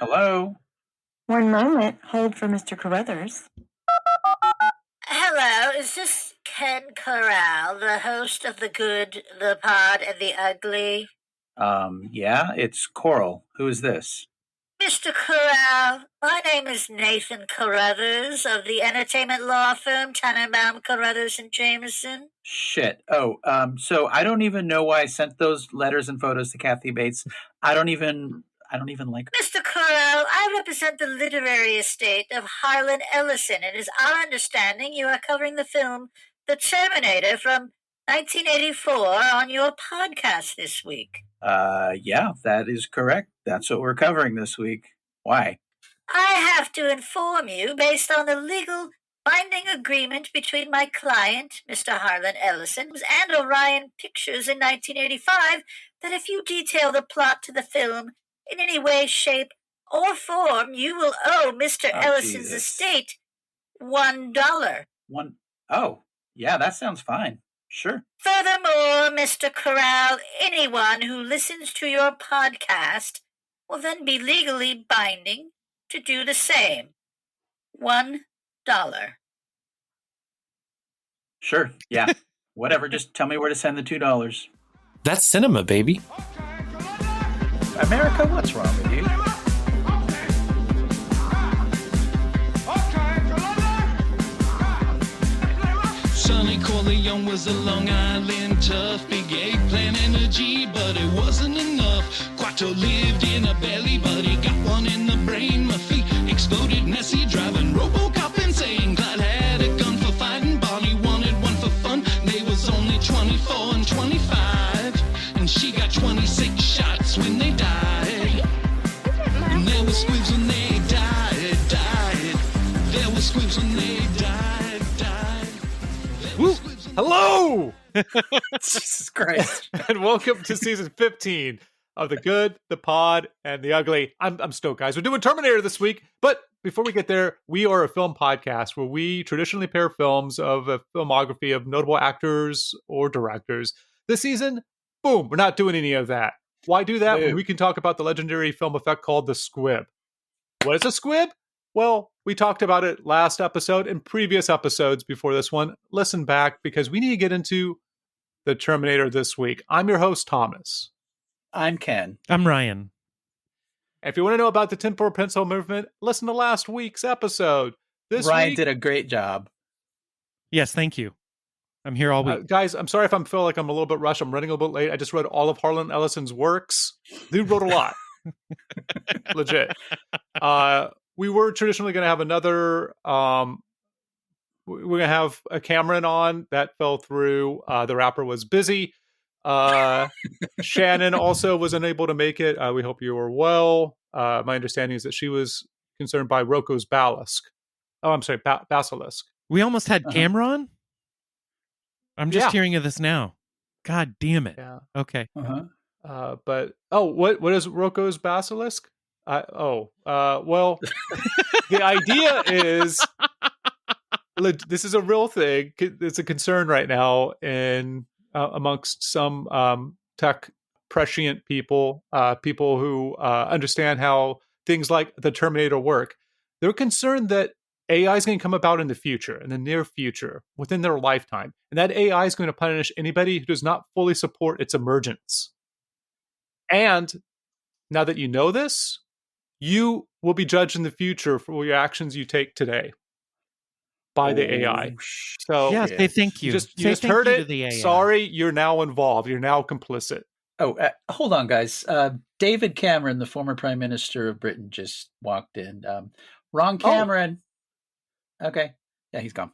Hello? One moment. Hold for Mr. Carruthers. Hello, is this Ken Corral, the host of The Good, the Pod, and the Ugly? Yeah, it's Coral. Who is this? Mr. Corral, my name is Nathan Carruthers of the entertainment law firm Tannenbaum, Carruthers, and Jameson. Shit. So I don't even know why I sent those letters and photos to Kathy Bates. I don't even like her. Mr. Corral, I represent the literary estate of Harlan Ellison. It is our understanding you are covering the film The Terminator from 1984 on your podcast this week. Yeah, that is correct. That's what we're covering this week. Why? I have to inform you, based on the legal binding agreement between my client, Mr. Harlan Ellison, and Orion Pictures in 1985, that if you detail the plot to the film in any way, shape, or form, you will owe Mr. Ellison's estate $1. Oh, yeah, that sounds fine. Sure. Furthermore, Mr. Corral, anyone who listens to your podcast will then be legally binding to do the same. $1. Sure. Yeah. Whatever. Just tell me where to send the $2. That's cinema, baby. America, what's wrong with you? Sonny Corleone was a Long Island tough, big eggplant energy, but it wasn't enough. Quattro lived in a belly, but he got one in the brain. My feet exploded, messy, driving RoboCop insane. Clyde had a gun for fighting, Bonnie wanted one for fun. They was only 24 and 25, and she got 26 shots when they died. And there were squibs when they died. There were squibs when they died. Woo. Hello! Jesus Christ. And welcome to season 15 of The Good, the Pod, and the Ugly. I'm stoked, guys. We're doing Terminator this week, but before we get there, we are a film podcast where we traditionally pair films of a filmography of notable actors or directors. This season, boom, we're not doing any of that. Why do that when we can talk about the legendary film effect called the Squib? What is a squib? Well, we talked about it last episode and previous episodes before this one. Listen back because we need to get into the Terminator this week. I'm your host, Thomas. I'm Ken. I'm Ryan. If you want to know about the temporal pencil movement, listen to last week's episode. Ryan did a great job. Yes, thank you. I'm here all week. Guys, I'm sorry if I feel like I'm a little bit rushed. I'm running a little bit late. I just read all of Harlan Ellison's works. Dude wrote a lot. Legit. We were traditionally going to have another, we're going to have a Cameron on. That fell through. The rapper was busy. Shannon also was unable to make it. We hope you are well. My understanding is that she was concerned by Rocco's basilisk. Oh, I'm sorry, basilisk. We almost had Cameron? I'm just hearing of this now. God damn it. Yeah. Okay. But, what is Rocco's basilisk? Well, the idea is this is a real thing. It's a concern right now in amongst some tech prescient people, people who understand how things like the Terminator work. They're concerned that AI is going to come about in the future, in the near future, within their lifetime, and that AI is going to punish anybody who does not fully support its emergence. And now that you know this, you will be judged in the future for your actions you take today by the AI. So yes, they thank you. You just heard it. Sorry, you're now involved. You're now complicit. Hold on, guys. David Cameron, the former Prime Minister of Britain, just walked in. Wrong Cameron. Okay. Yeah, he's gone.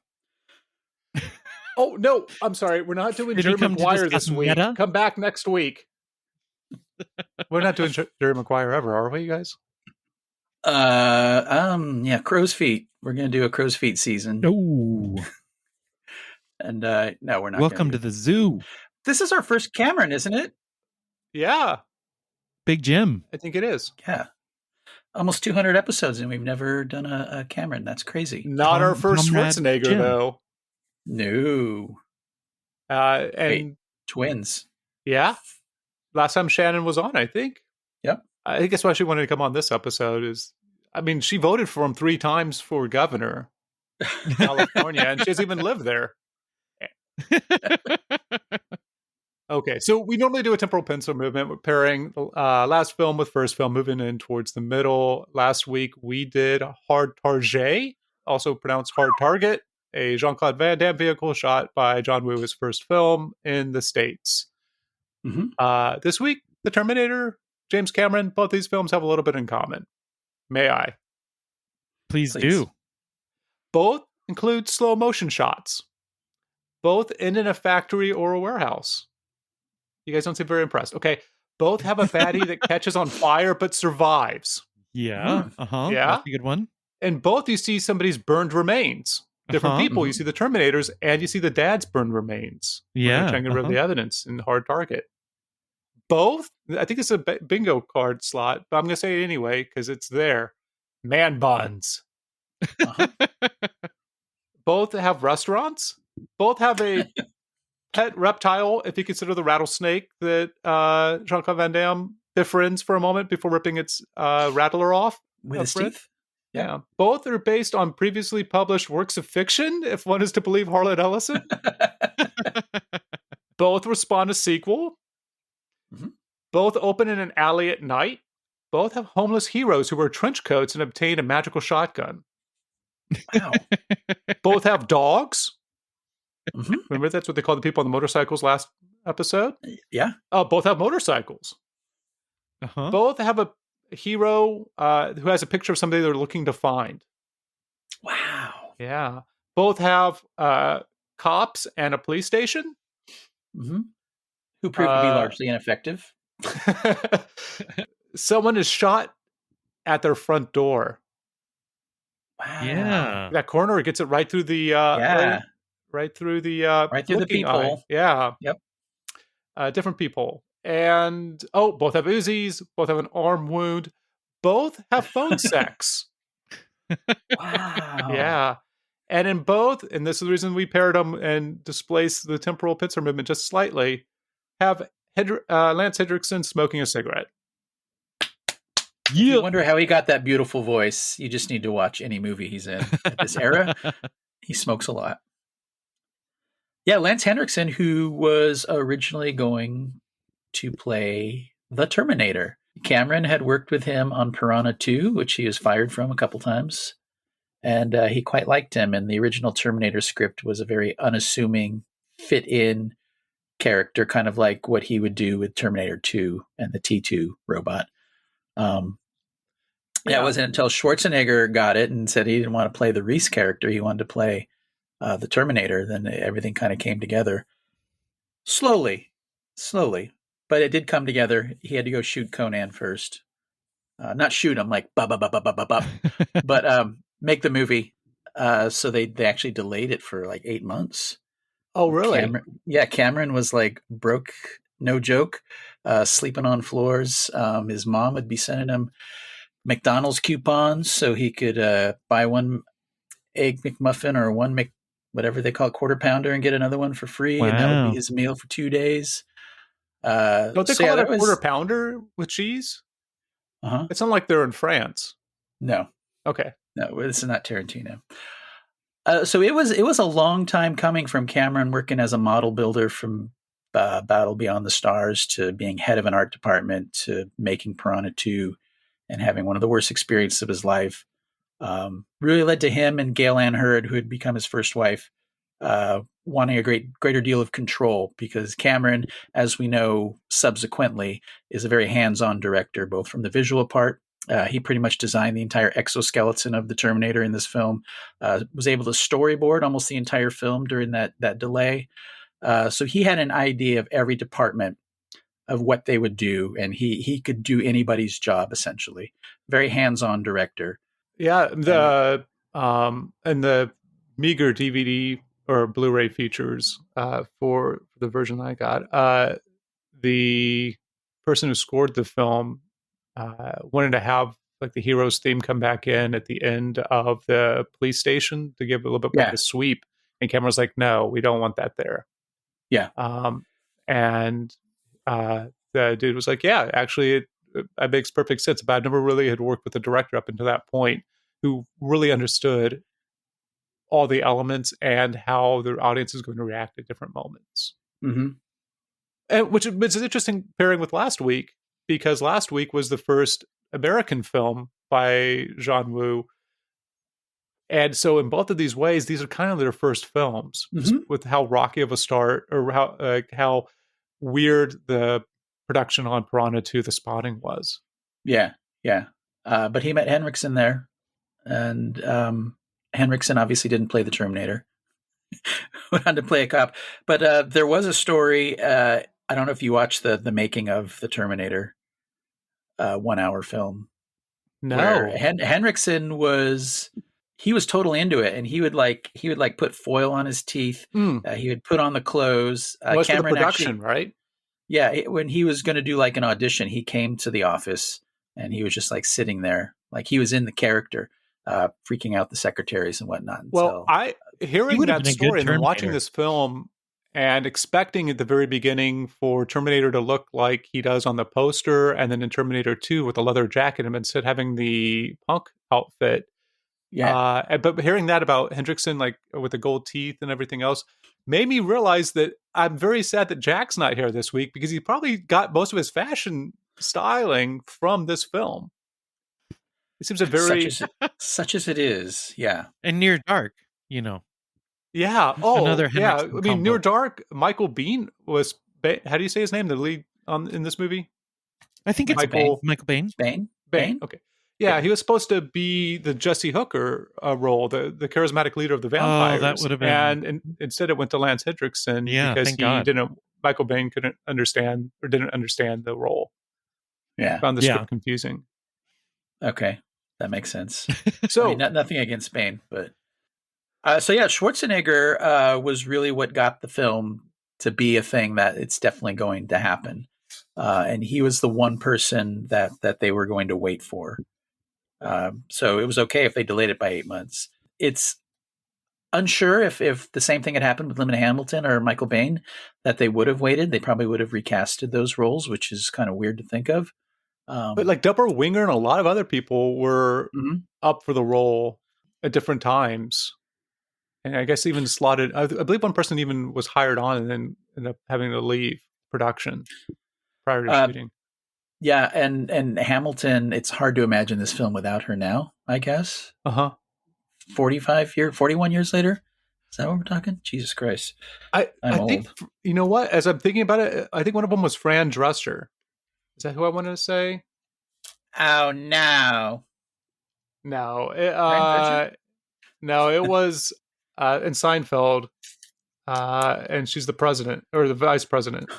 Oh, no. I'm sorry. We're not doing Jerry Maguire this week. Meta? Come back next week. We're not doing Jerry Maguire ever, are we, you guys? Yeah, Crow's Feet. We're going to do a Crow's Feet season. No. And no, we're not. Welcome to the zoo. This is our first Cameron, isn't it? Yeah. Big Jim. I think it is. Yeah. Almost 200 episodes and we've never done a Cameron. That's crazy. Not our first Schwarzenegger, Jim. though. No. And wait, twins. Yeah. Last time Shannon was on, I think. Yep. I think that's why she wanted to come on this episode. She voted for him 3 times for governor of California, and she doesn't even live there. Okay, so we normally do a temporal pincer movement. We're pairing last film with first film, moving in towards the middle. Last week, we did Hard Target, also pronounced Hard Target, a Jean-Claude Van Damme vehicle shot by John Woo, his first film in the States. Mm-hmm. This week, The Terminator, James Cameron, both these films have a little bit in common. May I? Please do. Both include slow motion shots. Both end in a factory or a warehouse. You guys don't seem very impressed. Okay. Both have a baddie that catches on fire but survives. Yeah. Yeah. That's a good one. And both you see somebody's burned remains. Different people. You see the Terminators and you see the dad's burned remains. Yeah. Trying to get rid of the evidence in Hard Target. Both, I think it's a bingo card slot, but I'm going to say it anyway because it's there. Man buns. Both have restaurants. Both have a pet reptile, if you consider the rattlesnake that Jean-Claude Van Damme befriends for a moment before ripping its rattler off. With his teeth. Yeah. Both are based on previously published works of fiction, if one is to believe Harlan Ellison. Both respond to sequel. Mm-hmm. Both open in an alley at night. Both have homeless heroes who wear trench coats and obtain a magical shotgun. Wow. Both have dogs. Mm-hmm. Remember that's what they called the people on the motorcycles last episode? Yeah. Both have motorcycles. Both have a hero who has a picture of somebody they're looking to find. Wow. Yeah. Both have cops and a police station. Mm-hmm. Who proved to be largely ineffective. Someone is shot at their front door. Wow. Yeah. That corner gets it right through the right through the peephole. Yeah. Yep. Different people. And both have Uzis, both have an arm wound, both have phone sex. Wow. Yeah. And in both, and this is the reason we paired them and displaced the temporal pincer movement just slightly, have Lance Henriksen smoking a cigarette. You wonder how he got that beautiful voice. You just need to watch any movie he's in at this era. He smokes a lot. Yeah, Lance Henriksen, who was originally going to play the Terminator. Cameron had worked with him on Piranha 2, which he was fired from a couple times. And he quite liked him. And the original Terminator script was a very unassuming, fit-in character, kind of like what he would do with Terminator 2 and the T2 robot. It wasn't until Schwarzenegger got it and said he didn't want to play the Reese character. He wanted to play the Terminator. Then everything kind of came together slowly, but it did come together. He had to go shoot Conan first, not shoot him like but make the movie. So they actually delayed it for like 8 months. Oh, really? Cameron was like broke, no joke, sleeping on floors. His mom would be sending him McDonald's coupons so he could buy one egg McMuffin or one whatever they call it, quarter pounder, and get another one for free. Wow. And that would be his meal for 2 days. Don't they call it a quarter pounder with cheese? It's not like they're in France. No. Okay. No, this is not Tarantino. So it was a long time coming from Cameron working as a model builder from Battle Beyond the Stars to being head of an art department to making Piranha 2 and having one of the worst experiences of his life. Really led to him and Gale Anne Heard, who had become his first wife, wanting a greater deal of control, because Cameron, as we know subsequently, is a very hands-on director, both from the visual part. He pretty much designed the entire exoskeleton of the Terminator in this film, was able to storyboard almost the entire film during that delay. So he had an idea of every department of what they would do, and he could do anybody's job, essentially. Very hands-on director. Yeah, and the meager DVD or Blu-ray features for the version I got, the person who scored the film wanted to have like the hero's theme come back in at the end of the police station to give a little bit more of a sweep, and Cameron's like, no, we don't want that there. Yeah. And the dude was like, yeah, actually it makes perfect sense. But I've never really had worked with a director up until that point who really understood all the elements and how the audience is going to react at different moments. Mm-hmm. And which is an interesting pairing with last week, because last week was the first American film by Jean Woo. And so in both of these ways, these are kind of their first films, just with how rocky of a start, or how weird the production on Piranha 2: The Spotting was. Yeah. But he met Henriksen there, and Henriksen obviously didn't play the Terminator. Went on to play a cop. But there was a story. I don't know if you watched the making of the Terminator 1 hour film. No, Henriksen was totally into it, and he would put foil on his teeth. He would put on the clothes. Most of the Cameron production, right? Yeah, when he was going to do like an audition, he came to the office and he was just like sitting there, like he was in the character, freaking out the secretaries and whatnot. Well, hearing that story and then watching this film and expecting at the very beginning for Terminator to look like he does on the poster, and then in Terminator 2 with a leather jacket, and instead having the punk outfit. Yeah. But hearing that about Hendrickson, like with the gold teeth and everything else, made me realize that I'm very sad that Jack's not here this week, because he probably got most of his fashion styling from this film. It seems a very such as it is, yeah, and Near Dark, you know. Yeah. Oh, another yeah. Henriksen I mean, combo. Near Dark. Michael Biehn was. How do you say his name? The lead in this movie. I think it's Michael Biehn. Biehn. Okay. Yeah, he was supposed to be the Jesse Hooker role, the charismatic leader of the vampires. Oh, that would have been. And instead, it went to Lance Henriksen because thank God. Michael Biehn didn't understand the role. Yeah, found the script confusing. Okay, that makes sense. So I mean, nothing against Biehn, but Schwarzenegger was really what got the film to be a thing that it's definitely going to happen, and he was the one person that they were going to wait for. So it was okay if they delayed it by 8 months. It's unsure if the same thing had happened with Linda Hamilton or Michael Biehn, that they would have waited. They probably would have recasted those roles, which is kind of weird to think of. But like Deborah Winger and a lot of other people were up for the role at different times. And I guess even slotted, I believe one person even was hired on and then ended up having to leave production prior to shooting. Yeah, and Hamilton, it's hard to imagine this film without her now, I guess. 41 years later? Is that what we're talking? Jesus Christ. I think, you know what? As I'm thinking about it, I think one of them was Fran Drescher. Is that who I wanted to say? Oh, no. No. It was in Seinfeld, and she's the president, or the vice president.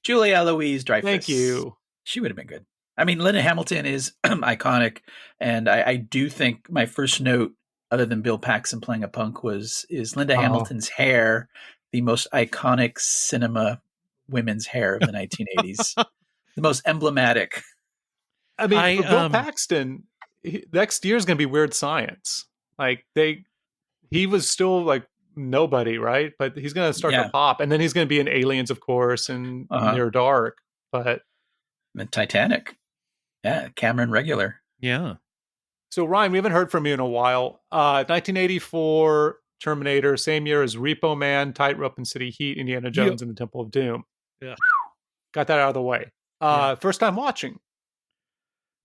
Julia Louise-Dreyfus. Thank you. She would have been good. I mean, Linda Hamilton is iconic, and I do think my first note, other than Bill Paxton playing a punk, is Linda Hamilton's hair, the most iconic cinema women's hair of the 1980s, the most emblematic. I mean, for Bill Paxton, next year is going to be Weird Science. Like he was still like nobody, right? But he's going to start to pop, and then he's going to be in Aliens, of course, and Near Dark. But and Titanic, Cameron regular, So Ryan, we haven't heard from you in a while. 1984 Terminator, same year as Repo Man, Tightrope and City Heat, Indiana Jones and the Temple of Doom. Yeah, got that out of the way. First time watching?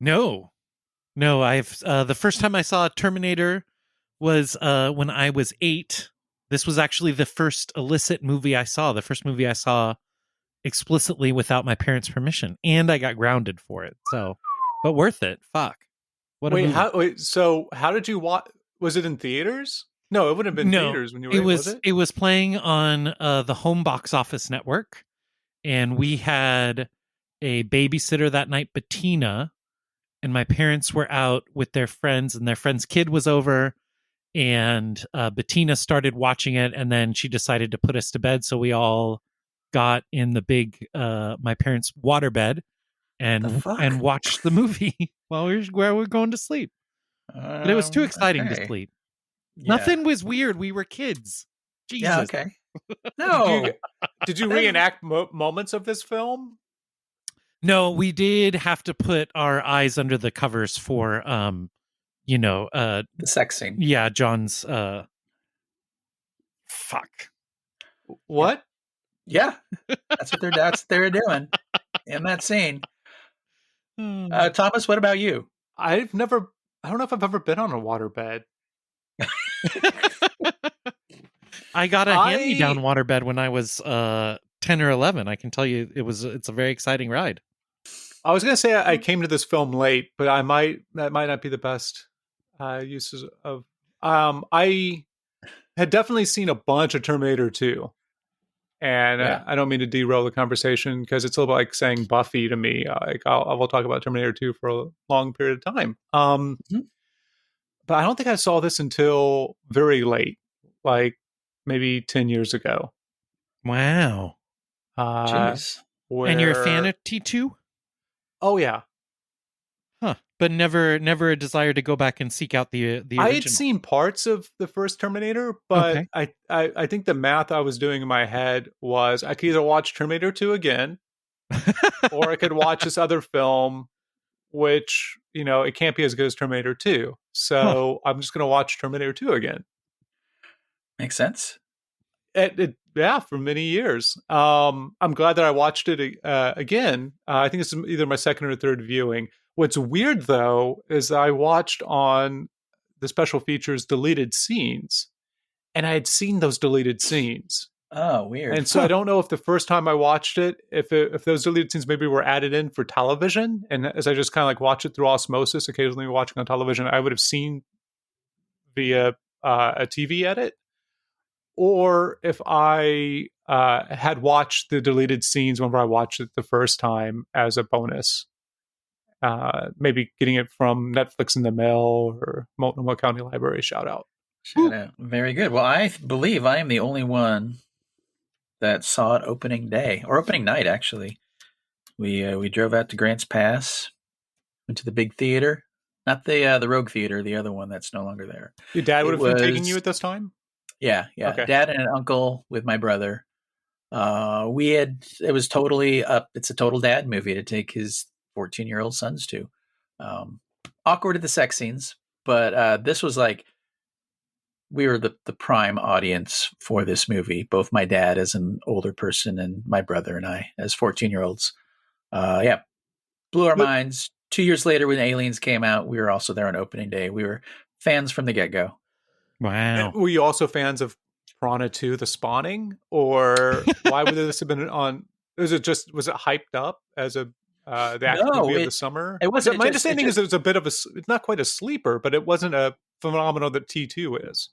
No. I've the first time I saw Terminator was when I was 8. This was actually the first illicit movie I saw. The first movie I saw explicitly without my parents' permission, and I got grounded for it. So, but worth it. Fuck. What a movie. So how did you watch? Was it in theaters? No, it wouldn't have been theaters when you were. It was playing on the home box office network, and we had a babysitter that night, Bettina, and my parents were out with their friends, and their friend's kid was over. And Bettina started watching it, and then she decided to put us to bed. So we all got in the big my parents' waterbed and watched the movie while we were going to sleep. But it was too exciting to sleep. Yeah. Nothing was weird. We were kids. Jesus. Yeah, okay. No. Did you reenact moments of this film? No, we did have to put our eyes under the covers for, The sex scene. yeah, John's, fuck. What? Yeah, that's what they're doing in that scene. Thomas, what about you? I don't know if I've ever been on a waterbed. I got a hand-me-down waterbed when I was 10 or 11. I can tell you it's a very exciting ride. I was going to say I came to this film late, but that might not be the best uses of. I had definitely seen a bunch of Terminator 2. And I don't mean to derail the conversation because it's a little like saying Buffy to me. Like I will talk about Terminator 2 for a long period of time. But I don't think I saw this until very late, like maybe 10 years ago. Wow. Jeez. And you're a fan of T2? Oh yeah. Huh. But never a desire to go back and seek out the original. I had seen parts of the first Terminator, but I think the math I was doing in my head was I could either watch Terminator 2 again, or I could watch this other film, which, it can't be as good as Terminator 2. So I'm just going to watch Terminator 2 again. Makes sense. Yeah, for many years. I'm glad that I watched it again. I think it's either my second or third viewing. What's weird, though, is I watched on the special features deleted scenes, and I had seen those deleted scenes. Oh, weird. And so I don't know if the first time I watched it, if those deleted scenes maybe were added in for television, and as I just kind of like watch it through osmosis, occasionally watching on television, I would have seen via a TV edit, or if I had watched the deleted scenes whenever I watched it the first time as a bonus. Maybe getting it from Netflix in the mail or Multnomah County Library. Shout out. Very good. Well, I believe I am the only one that saw it opening day or opening night. Actually, we drove out to Grants Pass, went to the big theater, not the Rogue Theater, the other one that's no longer there. Your dad would have been taking you at this time. Yeah. Okay. Dad and an uncle with my brother. It was totally up. It's a total dad movie to take his 14-year-old sons to. Awkward at the sex scenes, but this was like we were the prime audience for this movie. Both my dad as an older person and my brother and I as 14-year-olds. Blew our minds. 2 years later, when Aliens came out, we were also there on opening day. We were fans from the get-go. Wow. Were you also fans of Piranha 2: The Spawning, or why would this have been on? Was it hyped up as a the action movie of the summer? It wasn't. My understanding is it was a bit of it's not quite a sleeper, but it wasn't a phenomenon that T2 is.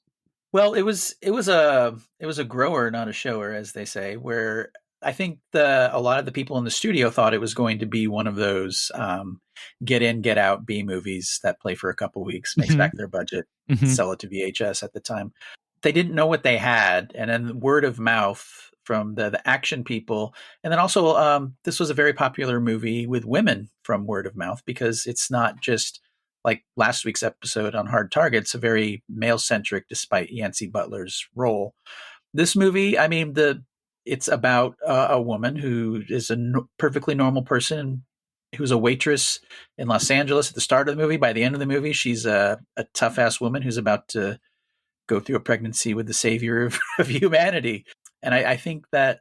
Well, it was a grower, not a shower, as they say. Where I think a lot of the people in the studio thought it was going to be one of those get in, get out B movies that play for a couple weeks, makes back their budget, sell it to VHS at the time. They didn't know what they had, and then word of mouth from the action people. And then also this was a very popular movie with women from word of mouth, because it's not just like last week's episode on Hard Target. It's a very male-centric, despite Yancey Butler's role. This movie, I mean, it's about a woman who is a perfectly normal person who's a waitress in Los Angeles at the start of the movie. By the end of the movie, she's a tough-ass woman who's about to go through a pregnancy with the savior of humanity. And I think that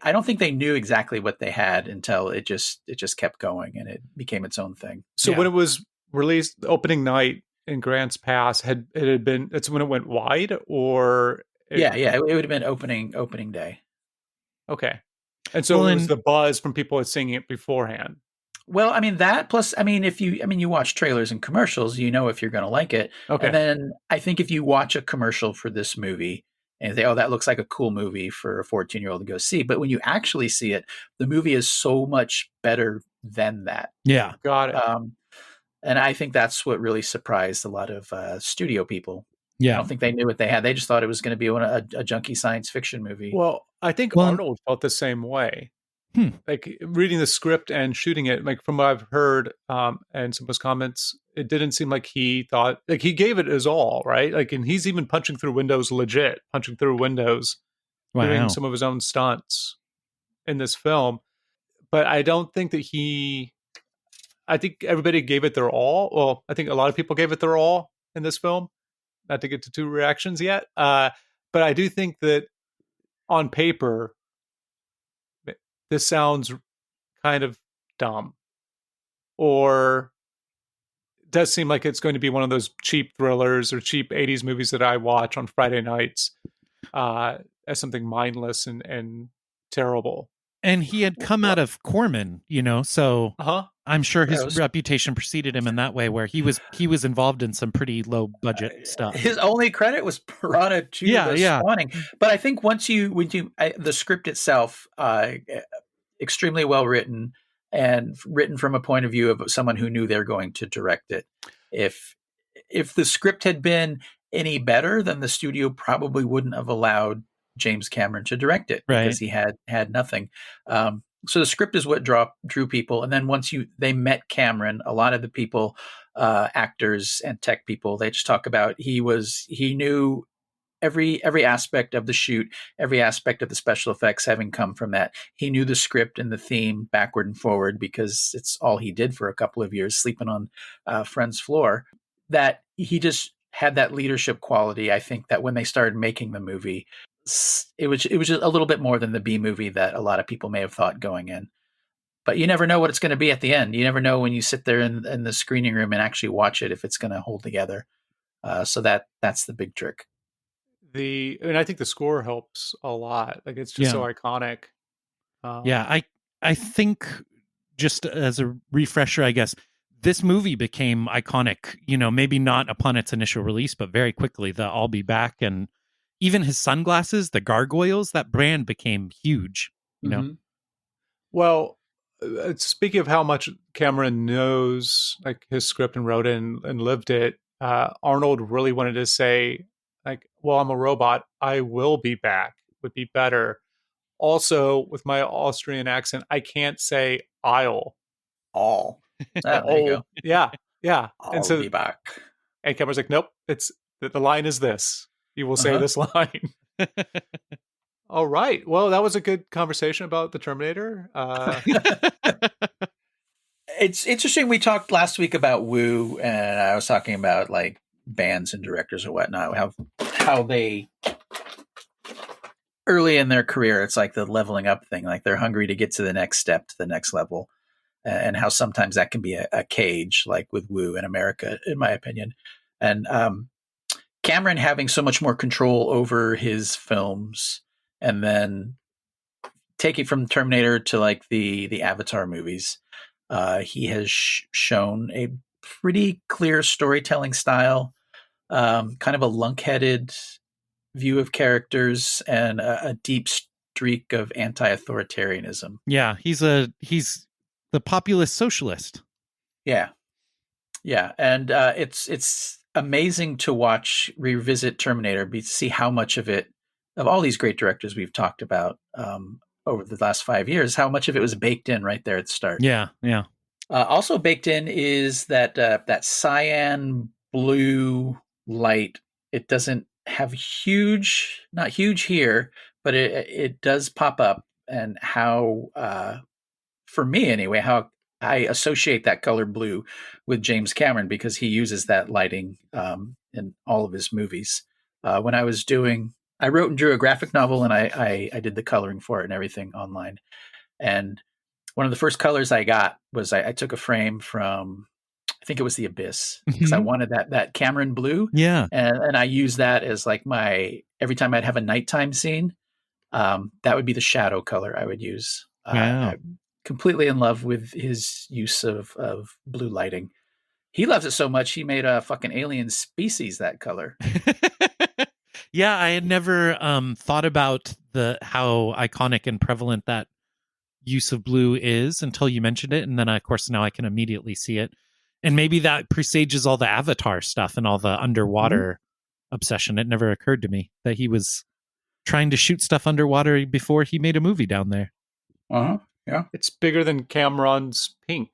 I don't think they knew exactly what they had until it just kept going and it became its own thing. So when it was released, the opening night in Grants Pass, it's when it went wide, or it would have been opening day. Okay. And so it was the buzz from people had seen it beforehand. Well, I mean that plus, you watch trailers and commercials, if you're going to like it. Okay. And then I think if you watch a commercial for this movie and say, oh, that looks like a cool movie for a 14-year-old to go see. But when you actually see it, the movie is so much better than that. Yeah. Got it. And I think that's what really surprised a lot of studio people. Yeah. I don't think they knew what they had. They just thought it was going to be a junky science fiction movie. Well, I think Arnold felt the same way. Like reading the script and shooting it, like from what I've heard and some of his comments, it didn't seem like he thought, like he gave it his all, right? Like, and he's even punching through windows, doing some of his own stunts in this film. but I don't think that I think everybody gave it their all. Well, I think a lot of people gave it their all in this film. Not to get to two reactions yet. But I do think that on paper, this sounds kind of dumb, or does seem like it's going to be one of those cheap thrillers or cheap 80s movies that I watch on Friday nights as something mindless and terrible. And he had come out of Corman, so I'm sure his reputation preceded him in that way, where he was involved in some pretty low budget stuff. His only credit was Piranha 2: The Spawning. But I think when the script itself, extremely well written and written from a point of view of someone who knew they're going to direct it. If the script had been any better, then the studio probably wouldn't have allowed James Cameron to direct it, because he had nothing. So the script is what drew people. And then once they met Cameron, a lot of the people, actors and tech people, they just talk about he knew every aspect of the shoot, every aspect of the special effects having come from that. He knew the script and the theme backward and forward, because it's all he did for a couple of years, sleeping on a friend's floor. That he just had that leadership quality. I think that when they started making the movie, it was just a little bit more than the B movie that a lot of people may have thought going in. But you never know what it's going to be at the end. You never know when you sit there in the screening room and actually watch it, if it's going to hold together. So that's the big trick. And I think the score helps a lot. Like, it's just so iconic. I think, just as a refresher, I guess, this movie became iconic, maybe not upon its initial release, but very quickly. The I'll Be Back, and even his sunglasses, the gargoyles, that brand became huge, know? Well, speaking of how much Cameron knows, like, his script and wrote it and lived it, Arnold really wanted to say, like, well, I'm a robot, I will be back, would be better. Also, with my Austrian accent, I can't say I'll. All. There you go. Yeah. I'll be back. And Cameron's like, nope, the line is this. You will say this line. All right. Well, that was a good conversation about the Terminator. It's interesting. We talked last week about Woo, and I was talking about like bands and directors or whatnot, how they early in their career, it's like the leveling up thing. Like, they're hungry to get to the next step, to the next level, and how sometimes that can be a cage, like with Woo in America, in my opinion. And Cameron having so much more control over his films, and then taking from Terminator to like the Avatar movies, he has shown a pretty clear storytelling style, kind of a lunk-headed view of characters, and a deep streak of anti-authoritarianism. Yeah, he's the populist socialist. Yeah, and it's amazing to revisit Terminator, to see how much of all these great directors we've talked about over the last 5 years, how much of it was baked in right there at the start. Yeah. Also baked in is that cyan blue light. It doesn't have not huge here, but it does pop up, and how, for me anyway, how I associate that color blue with James Cameron, because he uses that lighting in all of his movies. When I wrote and drew a graphic novel, and I did the coloring for it and everything online. And one of the first colors I got was I took a frame from, I think it was The Abyss, because I wanted that Cameron blue. Yeah. And I used that as like every time I'd have a nighttime scene, that would be the shadow color I would use. Wow. I'm completely in love with his use of blue lighting. He loves it so much, he made a fucking alien species that color. Yeah, I had never thought about how iconic and prevalent that use of blue is until you mentioned it, and then of course now I can immediately see it. And maybe that presages all the Avatar stuff and all the underwater obsession. It never occurred to me that he was trying to shoot stuff underwater before he made a movie down there. Yeah, it's bigger than Cameron's pink.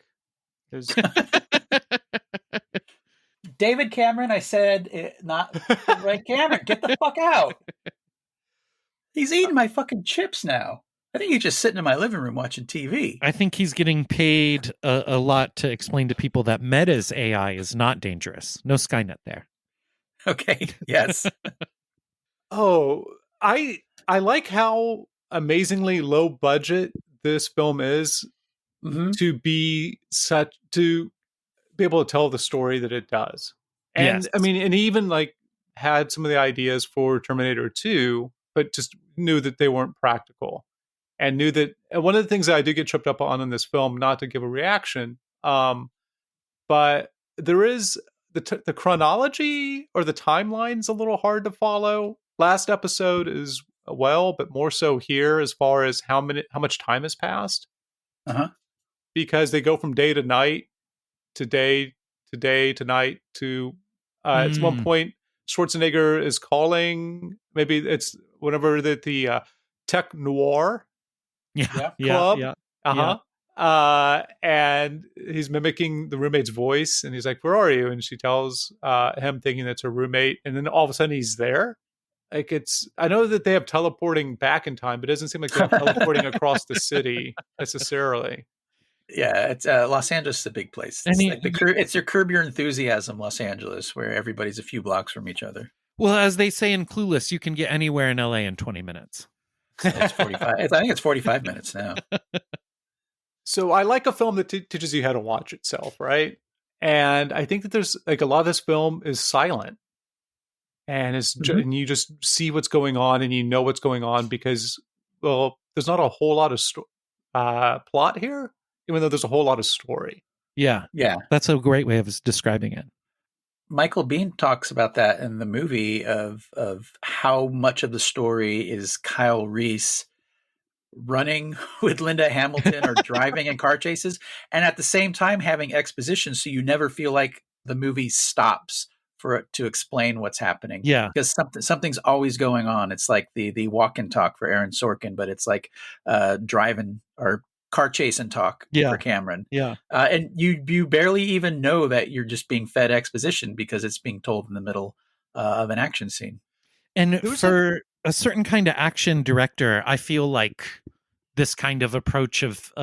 David Cameron, I said, not right. Cameron, get the fuck out. He's eating my fucking chips now. I think he's just sitting in my living room watching TV. I think he's getting paid a lot to explain to people that Meta's AI is not dangerous. No Skynet there. Okay. Yes. Oh, I like how amazingly low budget this film is Mm-hmm. to be able to tell the story that it does. And Yes. I mean, and he even like had some of the ideas for Terminator 2, but just knew that they weren't practical. And knew that and one of the things that I do get tripped up on in this film, not to give a reaction, but there is the chronology or the timeline's a little hard to follow. Last episode is well, but more so here as far as how much time has passed. Uh-huh. Because they go from day to night to day to day to night to at one point Schwarzenegger is calling, maybe it's whenever the tech noir club. And he's mimicking the roommate's voice, and he's like, "Where are you?" And she tells him, thinking that's her roommate, and then all of a sudden he's there. Like I know that they have teleporting back in time, but it doesn't seem like they're teleporting across the city necessarily. Yeah, it's Los Angeles is a big place. It's like it's your Curb Your Enthusiasm Los Angeles, where everybody's a few blocks from each other. Well, as they say in Clueless, you can get anywhere in LA in 20 minutes. So it's 45. I think it's 45 minutes now. So I like a film that teaches you how to watch itself, right? And I think that there's like a lot of this film is silent, and and you just see what's going on, and you know what's going on because, well, there's not a whole lot of plot here, even though there's a whole lot of story. Yeah. That's a great way of describing it. Michael Biehn talks about that in the movie of how much of the story is Kyle Reese running with Linda Hamilton or driving in car chases, and at the same time having exposition, so you never feel like the movie stops for it to explain what's happening. Yeah, because something's always going on. It's like the walk and talk for Aaron Sorkin, but it's like driving or car chase and talk for Cameron. Yeah. And you barely even know that you're just being fed exposition because it's being told in the middle of an action scene. And for a certain kind of action director, I feel like this kind of approach of,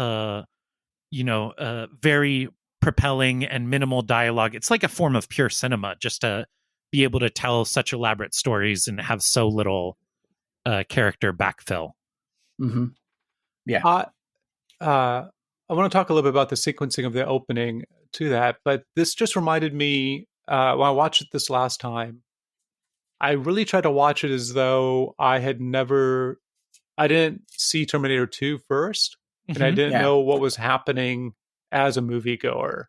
very propelling and minimal dialogue, it's like a form of pure cinema, just to be able to tell such elaborate stories and have so little character backfill. Mm-hmm. Yeah. I want to talk a little bit about the sequencing of the opening to that, but this just reminded me when I watched it this last time, I really tried to watch it as though I didn't see Terminator 2 first, and I didn't know what was happening as a moviegoer.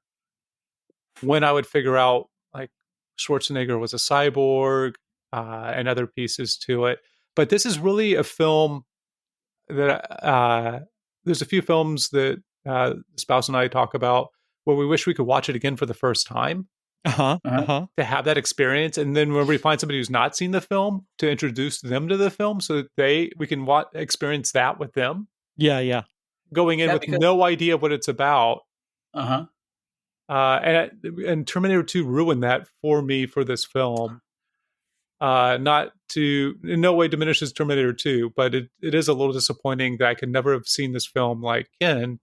When I would figure out like Schwarzenegger was a cyborg and other pieces to it. But this is really a film that there's a few films that the spouse and I talk about where we wish we could watch it again for the first time. To have that experience, and then when we find somebody who's not seen the film, to introduce them to the film so that we can experience that with them. Going in with no idea what it's about. And Terminator 2 ruined that for me for this film. Not to in no way diminishes Terminator 2, but it is a little disappointing that I could never have seen this film like Ken.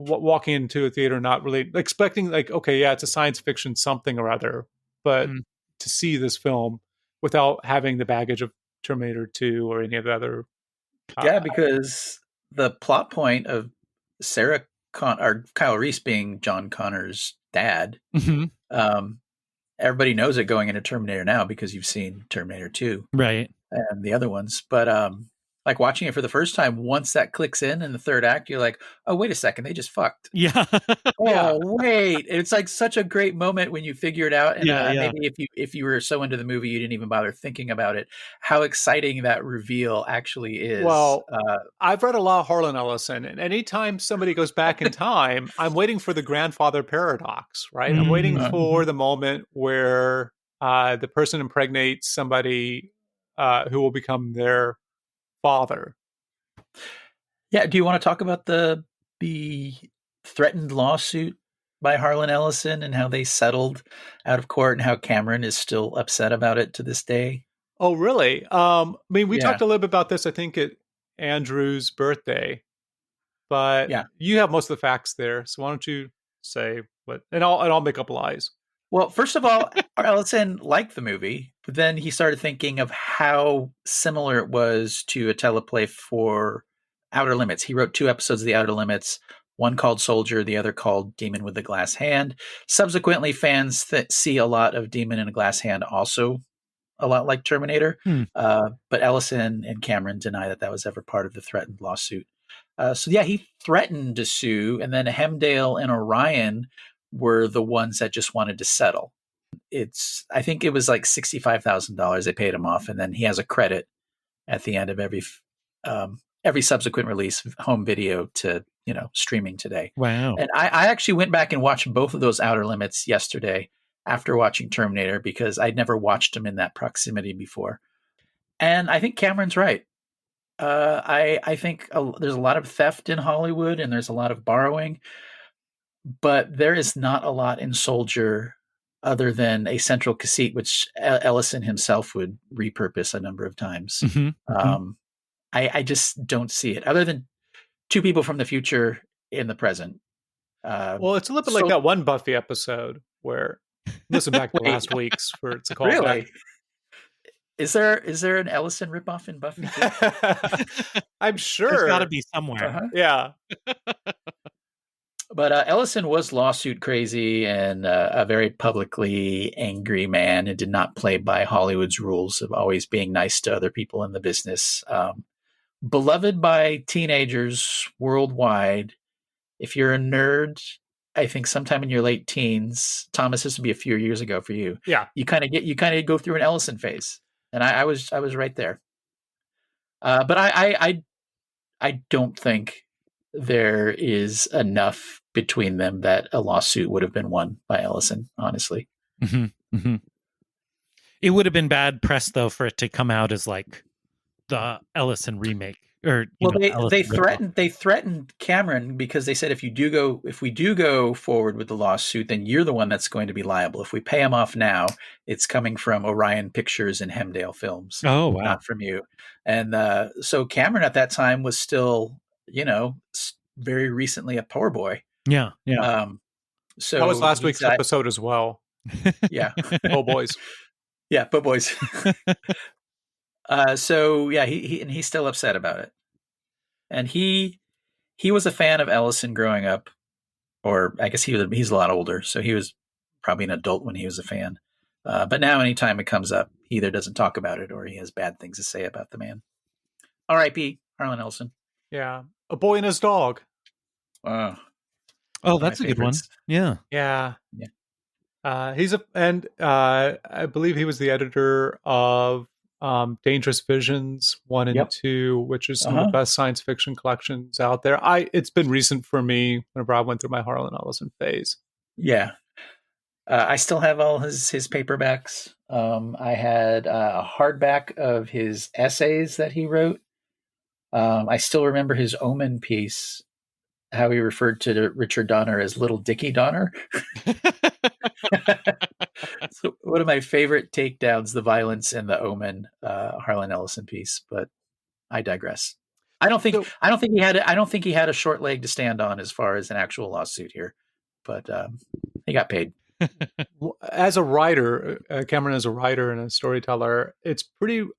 Walking into a theater not really expecting like, okay, yeah, it's a science fiction something or other, but to see this film without having the baggage of Terminator 2 or any of the other because the plot point of or Kyle Reese being John Connor's dad, everybody knows it going into Terminator now because you've seen Terminator 2 right and the other ones, but like watching it for the first time, once that clicks in the third act, you're like, oh, wait a second, they just fucked. Wait. It's like such a great moment when you figure it out. And maybe if you were so into the movie, you didn't even bother thinking about it, how exciting that reveal actually is. Well, I've read a lot of Harlan Ellison, and anytime somebody goes back in time, I'm waiting for the grandfather paradox, right? I'm waiting for the moment where the person impregnates somebody who will become their father. Do you want to talk about the threatened lawsuit by Harlan Ellison and how they settled out of court and how Cameron is still upset about it to this day? Oh, really? I mean, we Yeah. talked a little bit about this, I think, at Andrew's birthday, but Yeah. you have most of the facts there. So why don't you say what? And I'll make up lies. Well, first of all, Ellison liked the movie, but then he started thinking of how similar it was to a teleplay for Outer Limits. He wrote 2 episodes of The Outer Limits, one called Soldier, the other called Demon with the Glass Hand. Subsequently, fans see a lot of Demon in a Glass Hand also a lot like Terminator. But Ellison and Cameron deny that that was ever part of the threatened lawsuit. So yeah, he threatened to sue, and then Hemdale and Orion were the ones that just wanted to settle. I think it was like $65,000 they paid him off, and then he has a credit at the end of every subsequent release of home video to streaming today. Wow. And I actually went back and watched both of those Outer Limits yesterday after watching Terminator because I'd never watched them in that proximity before. And I think Cameron's right. I think there's a lot of theft in Hollywood and there's a lot of borrowing, but there is not a lot in Soldier other than a central conceit, which Ellison himself would repurpose a number of times. I just don't see it other than 2 people from the future in the present. Well, it's a little bit like that one Buffy episode where listen back to last week's where it's a callback. Really? Is there an Ellison ripoff in Buffy too? I'm sure. There's got to be somewhere. Yeah. But Ellison was lawsuit crazy and a very publicly angry man and did not play by Hollywood's rules of always being nice to other people in the business. Beloved by teenagers worldwide. If you're a nerd, I think sometime in your late teens, Thomas, this would be a few years ago for you. Yeah. You kind of go through an Ellison phase. And I was right there. But I don't think there is enough between them that a lawsuit would have been won by Ellison, honestly. It would have been bad press though for it to come out as like the Ellison remake. They threatened Cameron because they said if we do go forward with the lawsuit, then you're the one that's going to be liable. If we pay him off now, it's coming from Orion Pictures and Hemdale Films. Oh, wow. Not from you. And so Cameron at that time was still, very recently a poor boy. Yeah. So that was last week's episode as well. Yeah. Oh boys. Yeah, but boys. So yeah, he's still upset about it, and he was a fan of Ellison growing up, or I guess he's a lot older, so he was probably an adult when he was a fan. But now, anytime it comes up, he either doesn't talk about it or he has bad things to say about the man. R.I.P. Harlan Ellison. Yeah, A Boy and His Dog. Wow. Oh, that's a good one. Yeah. I believe he was the editor of Dangerous Visions 1 and 2, which is some of the best science fiction collections out there. It's been recent for me whenever I went through my Harlan Ellison phase. Yeah. I still have all his paperbacks. I had a hardback of his essays that he wrote. I still remember his Omen piece, how he referred to Richard Donner as Little Dickie Donner. So one of my favorite takedowns, the violence in the Omen Harlan Ellison piece, but I digress. I don't think he had a short leg to stand on as far as an actual lawsuit here, but he got paid. As a writer, Cameron as a writer and a storyteller,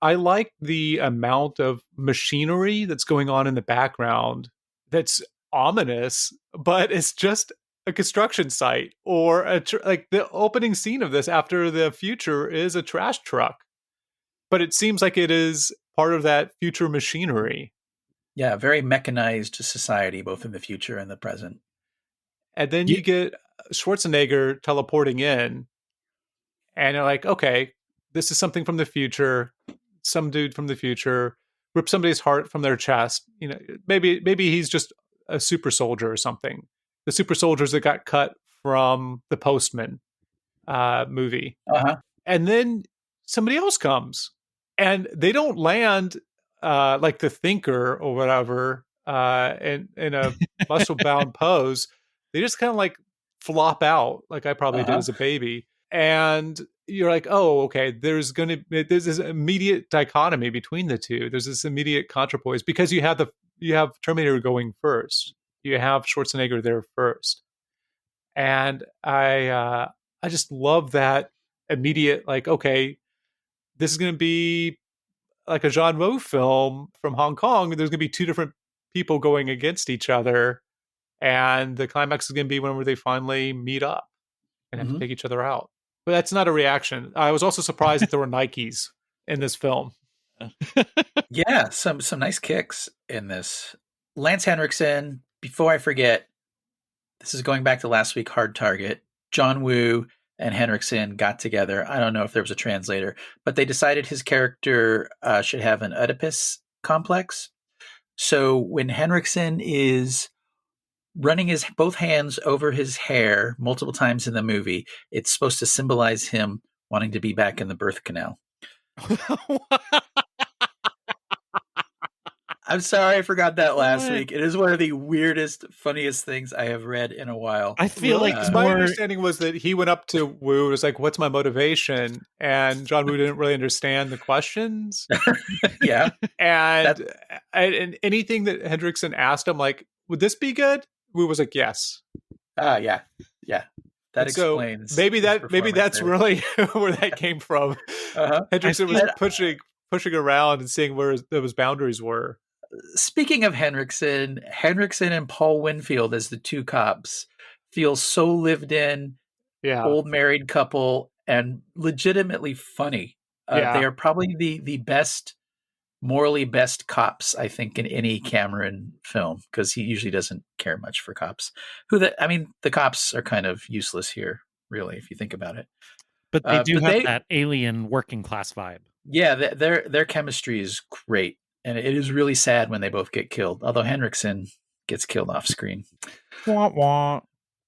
I like the amount of machinery that's going on in the background that's ominous, but it's just a construction site or like the opening scene of this after the future is a trash truck, but it seems like it is part of that future machinery. Yeah, very mechanized society, both in the future and the present. And then you get Schwarzenegger teleporting in, and you're like, okay, this is something from the future. Some dude from the future ripped somebody's heart from their chest. Maybe he's just a super soldier or something. The super soldiers that got cut from the Postman movie. And then somebody else comes, and they don't land like the Thinker or whatever in a muscle-bound pose. They just kind of like flop out like I probably did as a baby. And you're like, oh, okay, there's this immediate dichotomy between the two. There's this immediate counterpoise because you have Terminator going first. You have Schwarzenegger there first. And I just love that immediate, like, okay, this is going to be like a Jean Woo film from Hong Kong. There's going to be two different people going against each other. And the climax is going to be whenever they finally meet up and have to take each other out. But that's not a reaction. I was also surprised that there were Nikes in this film. Yeah, some nice kicks in this. Lance Henriksen, before I forget, this is going back to last week, Hard Target. John Woo and Henriksen got together. I don't know if there was a translator, but they decided his character should have an Oedipus complex. So when Henriksen is running his both hands over his hair multiple times in the movie, it's supposed to symbolize him wanting to be back in the birth canal. I'm sorry I forgot that last week. It is one of the weirdest, funniest things I have read in a while. I feel like my understanding was that he went up to Woo and was like, what's my motivation? And John Woo didn't really understand the questions. Yeah. And anything that Hendrickson asked him, like, would this be good? Woo was like, yes. Yeah. That explains. Maybe that's there. Really where that came from. Hendrickson was pushing around and seeing where those boundaries were. Speaking of Henriksen and Paul Winfield as the two cops feel so lived in, old married couple, and legitimately funny. They are probably the best, morally best cops, I think, in any Cameron film, because he usually doesn't care much for cops. The cops are kind of useless here, really, if you think about it. But they do have that alien working class vibe. Yeah, their chemistry is great. And it is really sad when they both get killed. Although Henriksen gets killed off screen. Womp womp.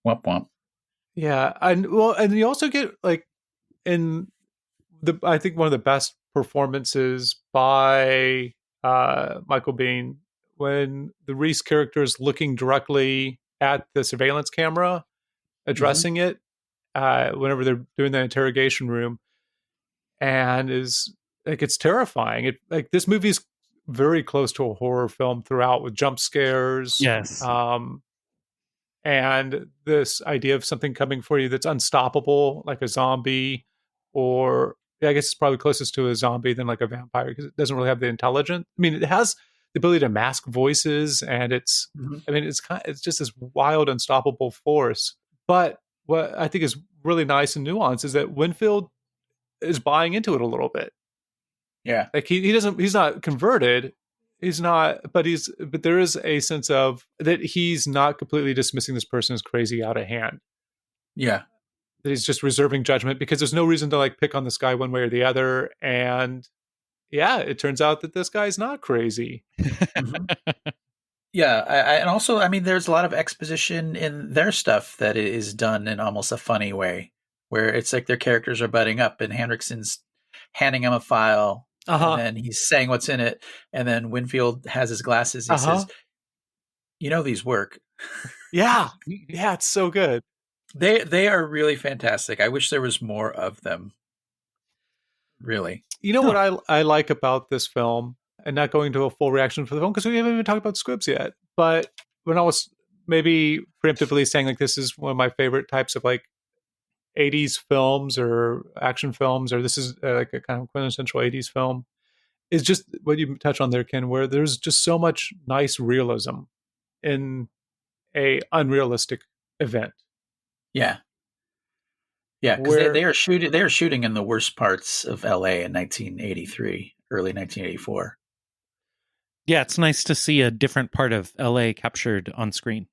Womp womp. Yeah, and you also get I think one of the best performances by Michael Biehn when the Reese character is looking directly at the surveillance camera, addressing it whenever they're doing the interrogation room, and is like, it's terrifying. This movie's very close to a horror film throughout, with jump scares. Yes. And this idea of something coming for you that's unstoppable, like a zombie, or I guess it's probably closest to a zombie than like a vampire, because it doesn't really have the intelligence. I mean, it has the ability to mask voices, and it's just this wild, unstoppable force. But what I think is really nice and nuanced is that Winfield is buying into it a little bit. Yeah. Like he's not converted. But there is a sense of that he's not completely dismissing this person as crazy out of hand. Yeah. That he's just reserving judgment because there's no reason to like pick on this guy one way or the other. And yeah, it turns out that this guy's not crazy. Yeah. And also, I mean, there's a lot of exposition in their stuff that is done in almost a funny way, where it's like their characters are butting up and Henriksen's handing him a file. And then he's saying what's in it. And then Winfield has his glasses. He says, these work. Yeah. Yeah. It's so good. They are really fantastic. I wish there was more of them. Really. You know what I like about this film, and not going to a full reaction for the film, because we haven't even talked about Squibs yet. But when I was maybe preemptively saying like, this is one of my favorite types of like 80s films or action films, or this is like a kind of quintessential 80s film, is just what you touch on there, Ken, where there's just so much nice realism in a unrealistic event. Yeah. Yeah, because they are shooting in the worst parts of LA in 1983, early 1984. Yeah, it's nice to see a different part of LA captured on screen.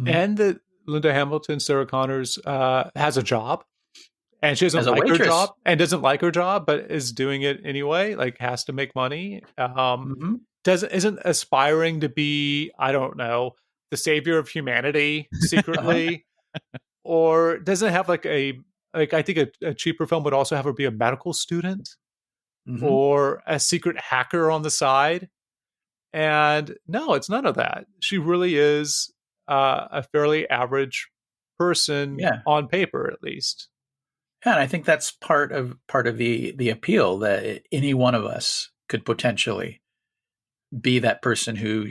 And that Linda Hamilton, Sarah Connors, has a job, and she doesn't like her job, and doesn't like her job, but is doing it anyway. Like, has to make money. Isn't aspiring to be, I don't know, the savior of humanity secretly, or doesn't have I think a cheaper film would also have her be a medical student or a secret hacker on the side. And no, it's none of that. She really is a fairly average person on paper, at least. And I think that's part of the appeal, that any one of us could potentially be that person who,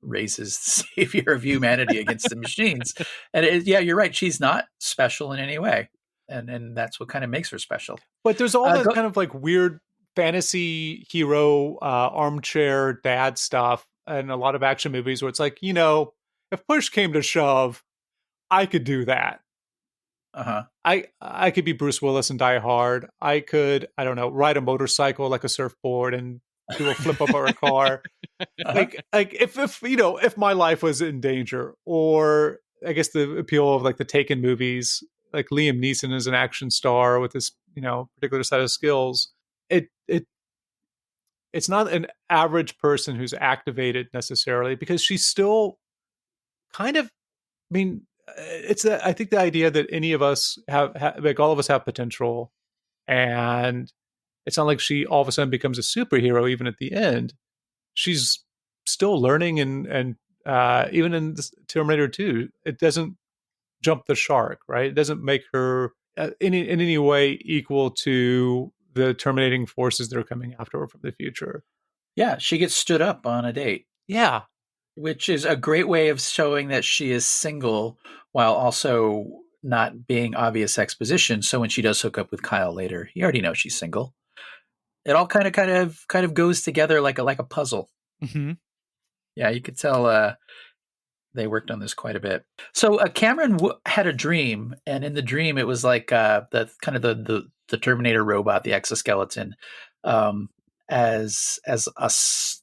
raises the savior of humanity against the machines. And yeah, you're right. She's not special in any way. And that's what kind of makes her special. But there's all that Go- kind of like weird fantasy hero, armchair dad stuff and a lot of action movies where it's like, if push came to shove, I could do that. Uh-huh. I could be Bruce Willis and Die Hard. I could, I don't know, ride a motorcycle like a surfboard and do a flip up or a car. Uh-huh. Like if my life was in danger, or I guess the appeal of like the Taken movies, like Liam Neeson is an action star with this, particular set of skills. It's not an average person who's activated necessarily, because she's still kind of, I mean, I think the idea that any of us have like all of us have potential, and it's not like she all of a sudden becomes a superhero even at the end. She's still learning, and even in Terminator 2, it doesn't jump the shark, right? It doesn't make her in any way equal to the terminating forces that are coming after her from the future. Yeah, she gets stood up on a date. Yeah. Which is a great way of showing that she is single while also not being obvious exposition. So when she does hook up with Kyle later, you already know she's single. It all kind of goes together like a puzzle. Mm-hmm. Yeah, you could tell they worked on this quite a bit. So Cameron had a dream, and in the dream it was like the kind of the Terminator robot, the exoskeleton, as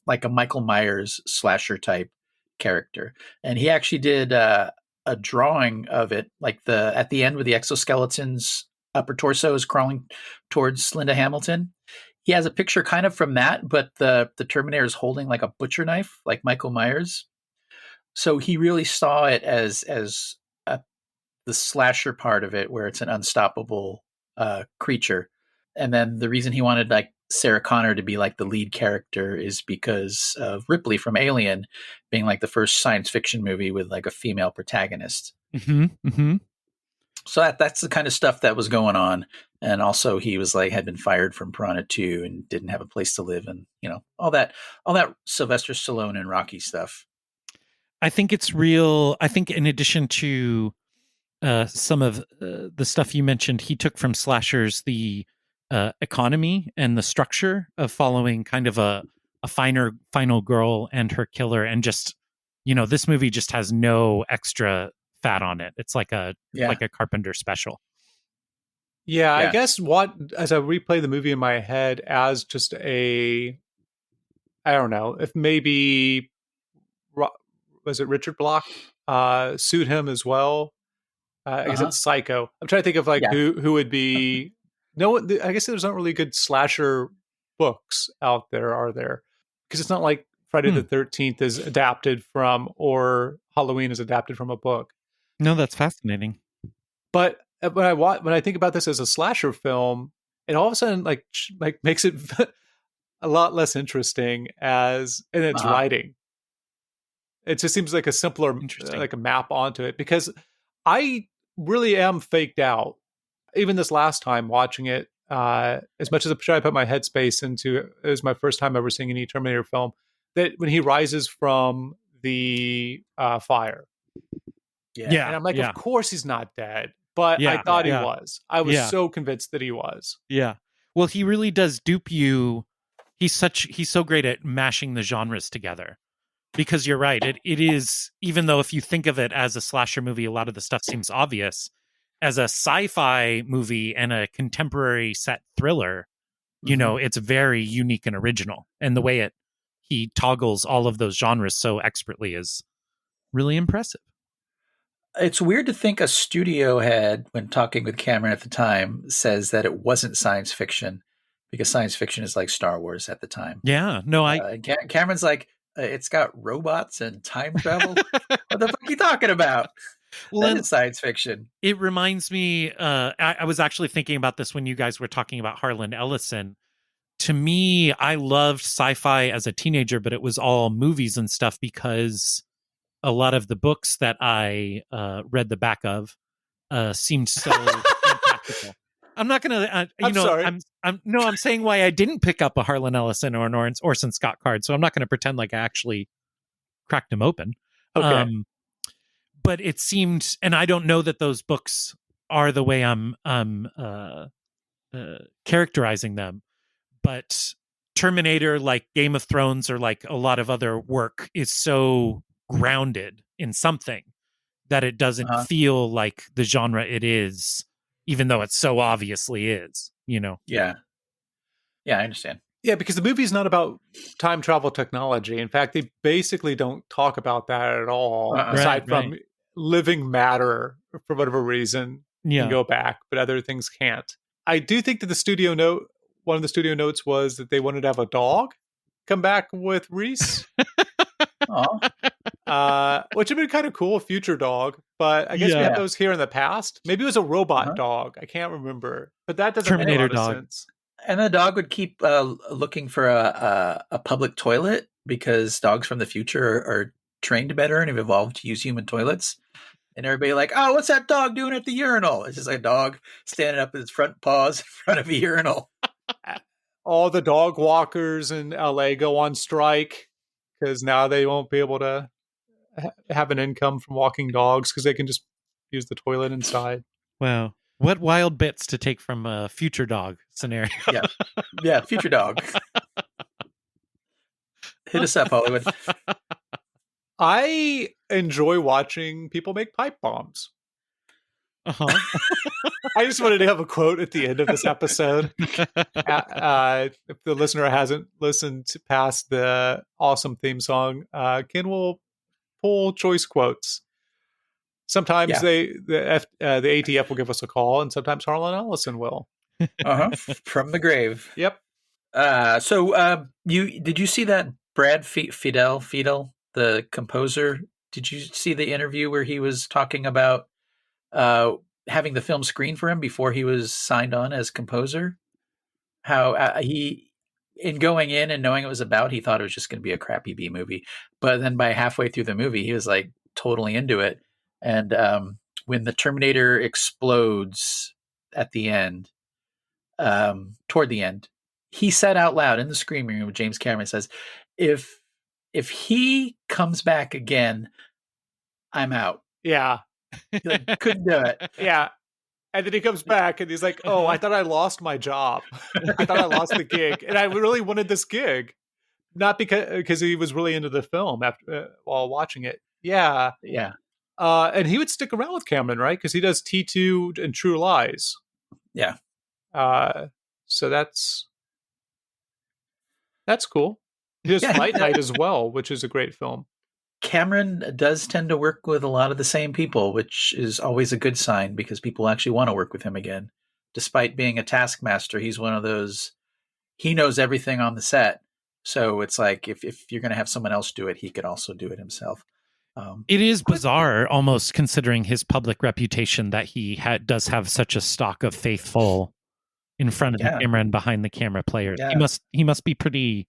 like a Michael Myers slasher type character. And he actually did a drawing of it, like at the end where the exoskeleton's upper torso is crawling towards Linda Hamilton. He has a picture kind of from that, but the Terminator is holding like a butcher knife, like Michael Myers. So he really saw it as the slasher part of it, where it's an unstoppable creature. And then the reason he wanted like Sarah Connor to be like the lead character is because of Ripley from Alien being like the first science fiction movie with like a female protagonist. Mm-hmm. Mm-hmm. So that's the kind of stuff that was going on. And also he was like, had been fired from Piranha 2 and didn't have a place to live, and all that Sylvester Stallone and Rocky stuff. I think it's real. I think in addition to some of the stuff you mentioned, he took from slashers the economy and the structure of following kind of a final girl and her killer, and just this movie just has no extra fat on it. It's like a Carpenter special. Yeah, I guess as I replay the movie in my head as just I don't know, if maybe was it Richard Bloch sued him as well? I guess it's Psycho. I'm trying to think of like who would be. No, I guess there's not really good slasher books out there, are there? Because it's not like Friday the 13th is adapted from, or Halloween is adapted from a book. No, that's fascinating. But when I think about this as a slasher film, it all of a sudden like makes it a lot less interesting in its writing. It just seems like a simpler, like a map onto it, because I really am faked out. Even this last time watching it, as much as I try to put my headspace into it, was my first time ever seeing any Terminator film, that when he rises from the fire. Yeah. And I'm like, of course he's not dead. But I thought he was. I was so convinced that he was. Yeah. Well, he really does dupe you. He's so great at mashing the genres together. Because you're right. It is, even though if you think of it as a slasher movie, a lot of the stuff seems obvious. As a sci-fi movie and a contemporary set thriller, it's very unique and original. And the way he toggles all of those genres so expertly is really impressive. It's weird to think a studio head, when talking with Cameron at the time, says that it wasn't science fiction, because science fiction is like Star Wars at the time. Yeah, no, Cameron's like, it's got robots and time travel. What the fuck are you talking about? Well, it's science fiction. It reminds me, I was actually thinking about this when you guys were talking about Harlan Ellison. To me, I loved sci-fi as a teenager, but it was all movies and stuff, because a lot of the books that I read the back of seemed so impractical. I'm not gonna. I'm sorry. I'm saying why I didn't pick up a Harlan Ellison or an Orson Scott card. So I'm not going to pretend like I actually cracked him open. Okay. But it seemed, and I don't know that those books are the way I'm characterizing them, but Terminator, like Game of Thrones or like a lot of other work, is so grounded in something that it doesn't feel like the genre it is, even though it so obviously is, you know? Yeah. Yeah, I understand. Yeah, because the movie's not about time travel technology. In fact, they basically don't talk about that at all, aside from living matter, for whatever reason, can go back, but other things can't. I do think that one of the studio notes was that they wanted to have a dog come back with Reese. Which would be kind of cool, a future dog. But I guess we had those here in the past. Maybe it was a robot dog. I can't remember. But that doesn't make a lot of sense. And the dog would keep looking for a public toilet because dogs from the future are trained better and have evolved to use human toilets. And everybody like, oh, what's that dog doing at the urinal? It's just like a dog standing up with its front paws in front of a urinal. All the dog walkers in LA go on strike because now they won't be able to have an income from walking dogs because they can just use the toilet inside. Wow. What wild bits to take from a future dog scenario. Yeah, future dog. Hit us up, Hollywood. I enjoy watching people make pipe bombs. I just wanted to have a quote at the end of this episode. If the listener hasn't listened past the awesome theme song, Ken will pull choice quotes. Sometimes the ATF will give us a call, and sometimes Harlan Ellison will. From the grave. Yep. Did you see that Brad Fiedel, the composer? Did you see the interview where he was talking about having the film screened for him before he was signed on as composer? How he, in going in and knowing it was about, he thought it was just going to be a crappy B movie, but then by halfway through the movie, he was like totally into it. And when the Terminator explodes at the end, toward the end, he said out loud in the screening room, James Cameron says, if he comes back again, I'm out. Yeah. Like, couldn't do it. Yeah. And then he comes back and he's like, oh, I thought I lost my job. I thought I lost the gig. And I really wanted this gig. Not because he was really into the film while watching it. Yeah. Yeah. And he would stick around with Cameron, right? Because he does T2 and True Lies. Yeah. So that's cool. He does Fight Night as well, which is a great film. Cameron does tend to work with a lot of the same people, which is always a good sign because people actually want to work with him again. Despite being a taskmaster, he's one of those, he knows everything on the set. So it's like, if you're going to have someone else do it, he could also do it himself. It is bizarre, almost considering his public reputation, that he does have such a stock of faithful in front of the camera and behind the camera players. Yeah. He must be pretty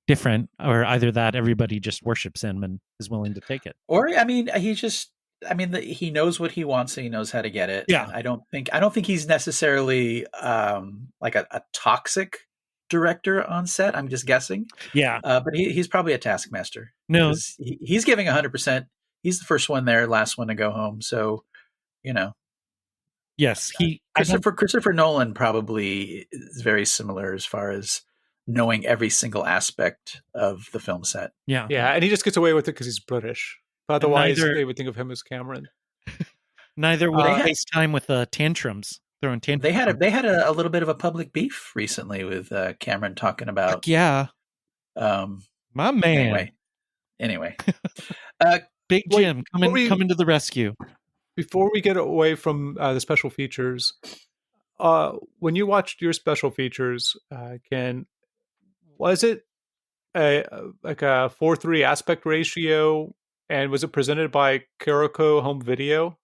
different, or either that everybody just worships him and is willing to take it. Or, I mean, he knows what he wants and he knows how to get it. Yeah. I don't think he's necessarily like a toxic director on set. I'm just guessing. Yeah. But he's probably a taskmaster. No, he's giving 100%. He's the first one there, last one to go home. So, you know. Yes, Christopher Nolan probably is very similar as far as knowing every single aspect of the film set. Yeah, and he just gets away with it because he's British. Otherwise, they would think of him as Cameron. Neither would he waste time with tantrums. Throwing tantrums. They had a little bit of a public beef recently with Cameron talking about. My man. Anyway. Big Jim coming to the rescue. Before we get away from the special features, when you watched your special features, Ken, was it like a 4:3 aspect ratio, and was it presented by Kariko Home Video?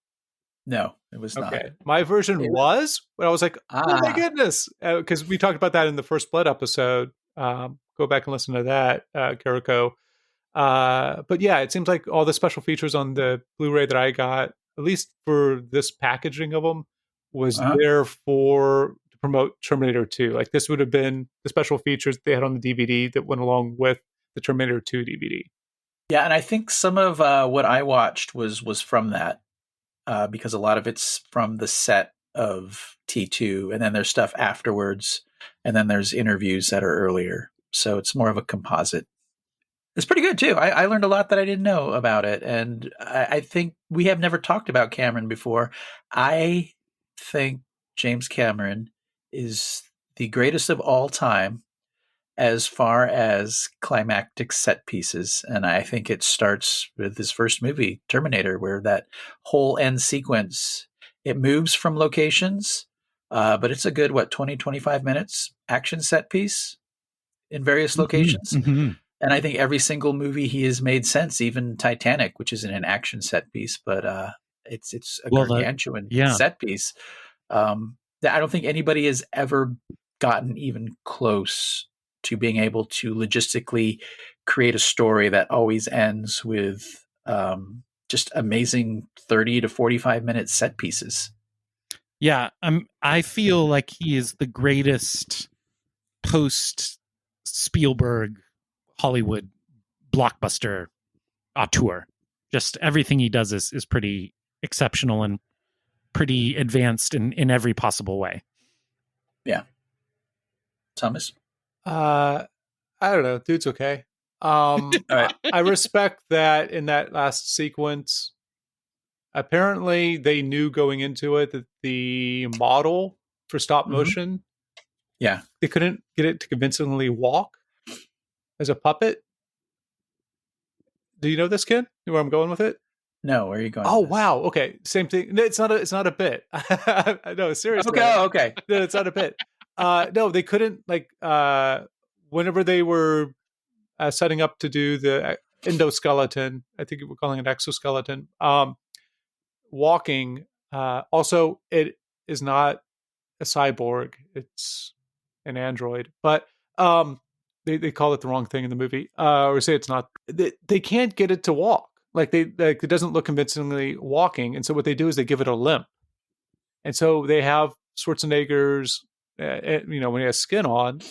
No, it was not. Okay, my version was, but I was like, oh my goodness, because we talked about that in the First Blood episode. Go back and listen to that, Kariko. But yeah, it seems like all the special features on the Blu-ray that I got, at least for this packaging of them, was Uh-huh. there to promote Terminator 2. Like this would have been the special features they had on the DVD that went along with the Terminator 2 DVD. Yeah, and I think some of what I watched was from that, because a lot of it's from the set of T2, and then there's stuff afterwards, and then there's interviews that are earlier. So it's more of a composite. It's pretty good too. I learned a lot that I didn't know about it, and I think we have never talked about Cameron before. I think James Cameron is the greatest of all time as far as climactic set pieces, and I think it starts with his first movie, Terminator, where that whole end sequence, it moves from locations, but it's a good 20-25 minutes action set piece in various locations. Mm-hmm. And I think every single movie he has made since, even Titanic, which isn't an action set piece, but it's a gargantuan set piece. That I don't think anybody has ever gotten even close to being able to logistically create a story that always ends with just amazing 30 to 45 minute set pieces. Yeah, I feel like he is the greatest post Spielberg Hollywood blockbuster auteur. Just everything he does is pretty exceptional and pretty advanced in every possible way. Yeah. Thomas? I don't know. Dude's okay. I respect that in that last sequence. Apparently, they knew going into it that the model for stop motion, they couldn't get it to convincingly walk as a puppet. Do you know this, kid? Where I'm going with it? No, where are you going? Oh, wow. Okay, same thing. No, it's not a bit. No, seriously. Okay. No, it's not a bit. No, they couldn't, like, whenever they were setting up to do the endoskeleton, I think we're calling it exoskeleton, walking. Also, it is not a cyborg; it's an android. But they call it the wrong thing in the movie, or say it's not. They can't get it to walk. Like it doesn't look convincingly walking, and so what they do is they give it a limp, and so they have Schwarzenegger's, when he has skin on,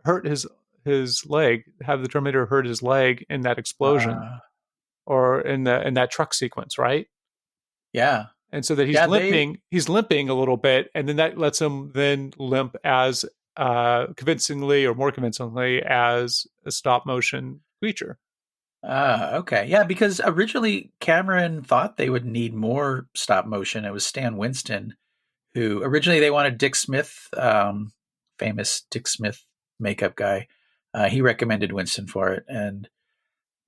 hurt his leg, have the Terminator hurt his leg in that explosion, or in that truck sequence, right? Yeah. And so that he's limping a little bit, and then that lets him then limp as convincingly or more convincingly as a stop motion creature. Okay. Yeah, because originally Cameron thought they would need more stop motion. It was Stan Winston who originally they wanted Dick Smith, famous Dick Smith makeup guy. He recommended Winston for it, and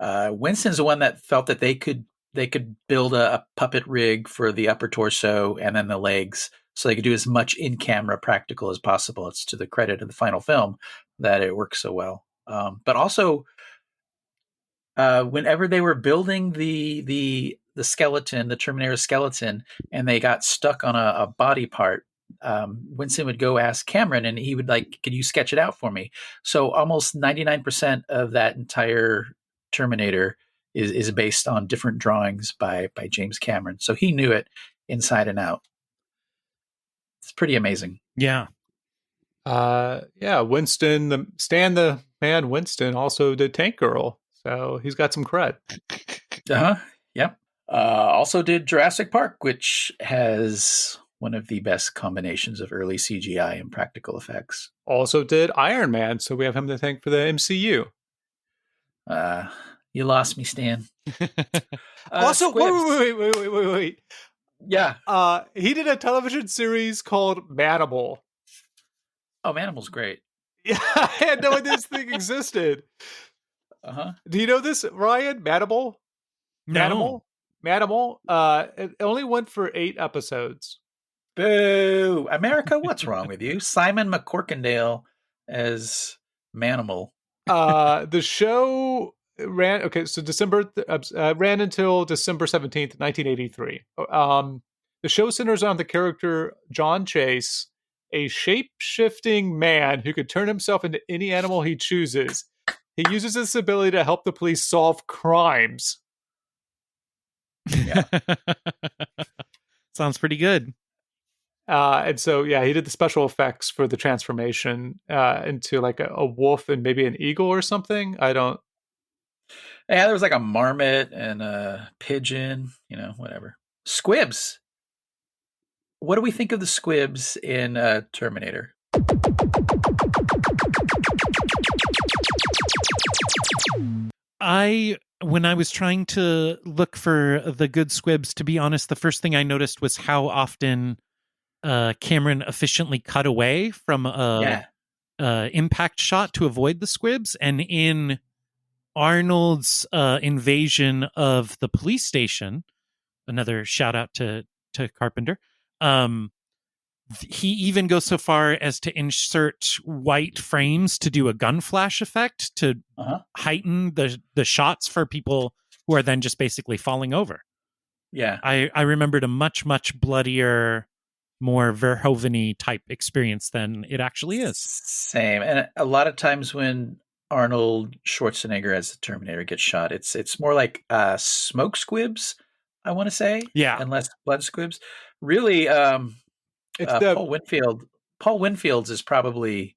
Winston's the one that felt that they could build a puppet rig for the upper torso and then the legs, so they could do as much in-camera practical as possible. It's to the credit of the final film that it works so well. But also, whenever they were building the skeleton, the Terminator skeleton, and they got stuck on a body part, Winston would go ask Cameron, and he would could you sketch it out for me? So almost 99% of that entire Terminator is based on different drawings by James Cameron. So he knew it inside and out. It's pretty amazing. Yeah. Winston, Stan the Man Winston also did Tank Girl. So he's got some cred. Yep. Also did Jurassic Park, which has one of the best combinations of early CGI and practical effects. Also did Iron Man, so we have him to thank for the MCU. You lost me, Stan. Also, wait. Yeah. He did a television series called Manimal. Oh, Manimal's great. Yeah, I had no idea this thing existed. Do you know this, Ryan? Manimal? No. Manimal. It only went for 8 episodes. Boo! America, what's wrong with you? Simon McCorkindale as Manimal. The show ran ran until December 17th, 1983. The show centers on the character John Chase, a shape-shifting man who could turn himself into any animal he chooses. He uses this ability to help the police solve crimes. Yeah. Sounds pretty good. And so, yeah, he did the special effects for the transformation into like a wolf and maybe an eagle or something. I don't. Yeah, there was like a marmot and a pigeon, whatever. Squibs. What do we think of the squibs in Terminator? When I was trying to look for the good squibs, to be honest, the first thing I noticed was how often Cameron efficiently cut away from a impact shot to avoid the squibs. And in Arnold's invasion of the police station, another shout out to Carpenter, he even goes so far as to insert white frames to do a gun flash effect to heighten the shots for people who are then just basically falling over. Yeah. I remembered a much, much bloodier, more Verhoeven-y type experience than it actually is. Same. And a lot of times when Arnold Schwarzenegger as the Terminator gets shot, it's more like smoke squibs, I want to say. Yeah. And less blood squibs. Really, Paul Winfield. Paul Winfield's is probably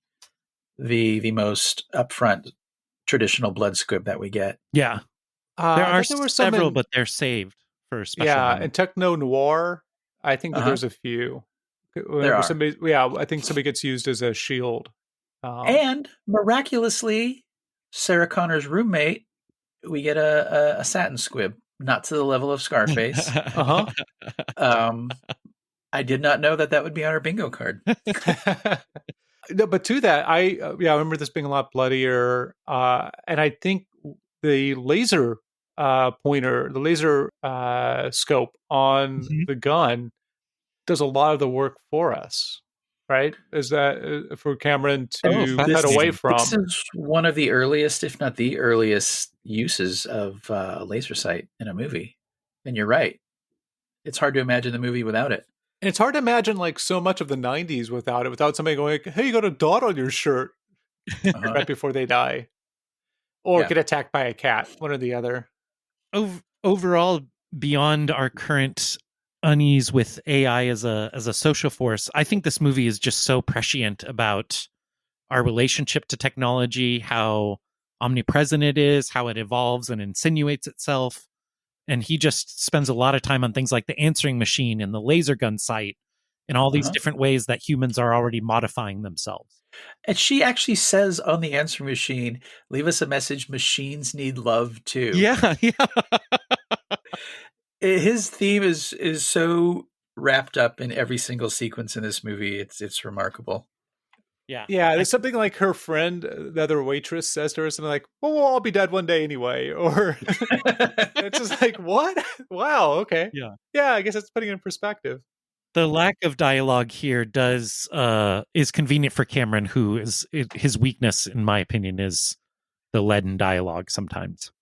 the most upfront traditional blood squib that we get. Yeah. There are several, in, but they're saved for special. Yeah, moment. in Techno Noir, I think that there's a few. There are. I think somebody gets used as a shield. And miraculously, Sarah Connor's roommate, we get a satin squib, not to the level of Scarface. I did not know that would be on our bingo card. No, but to that, I remember this being a lot bloodier, and I think the laser pointer, the laser scope on the gun does a lot of the work for us, right? Is that for Cameron to cut away from? This is one of the earliest, if not the earliest, uses of a laser sight in a movie. And you're right. It's hard to imagine the movie without it. And it's hard to imagine like so much of the 90s without it, without somebody going, hey, you got a dot on your shirt right before they die. Or get attacked by a cat, one or the other. Overall, beyond our current unease with AI as a social force, I think this movie is just so prescient about our relationship to technology, how omnipresent it is, how it evolves and insinuates itself. And he just spends a lot of time on things like the answering machine and the laser gun sight and all these different ways that humans are already modifying themselves. And she actually says on the answering machine, leave us a message, machines need love too. Yeah. His theme is so wrapped up in every single sequence in this movie. It's remarkable. Yeah. There's something like her friend, the other waitress, says to her something like, well, we'll all be dead one day anyway. Or it's just like, what? Wow. Okay. Yeah. I guess that's putting it in perspective. The lack of dialogue here is convenient for Cameron, who his weakness, in my opinion, is the leaden dialogue sometimes.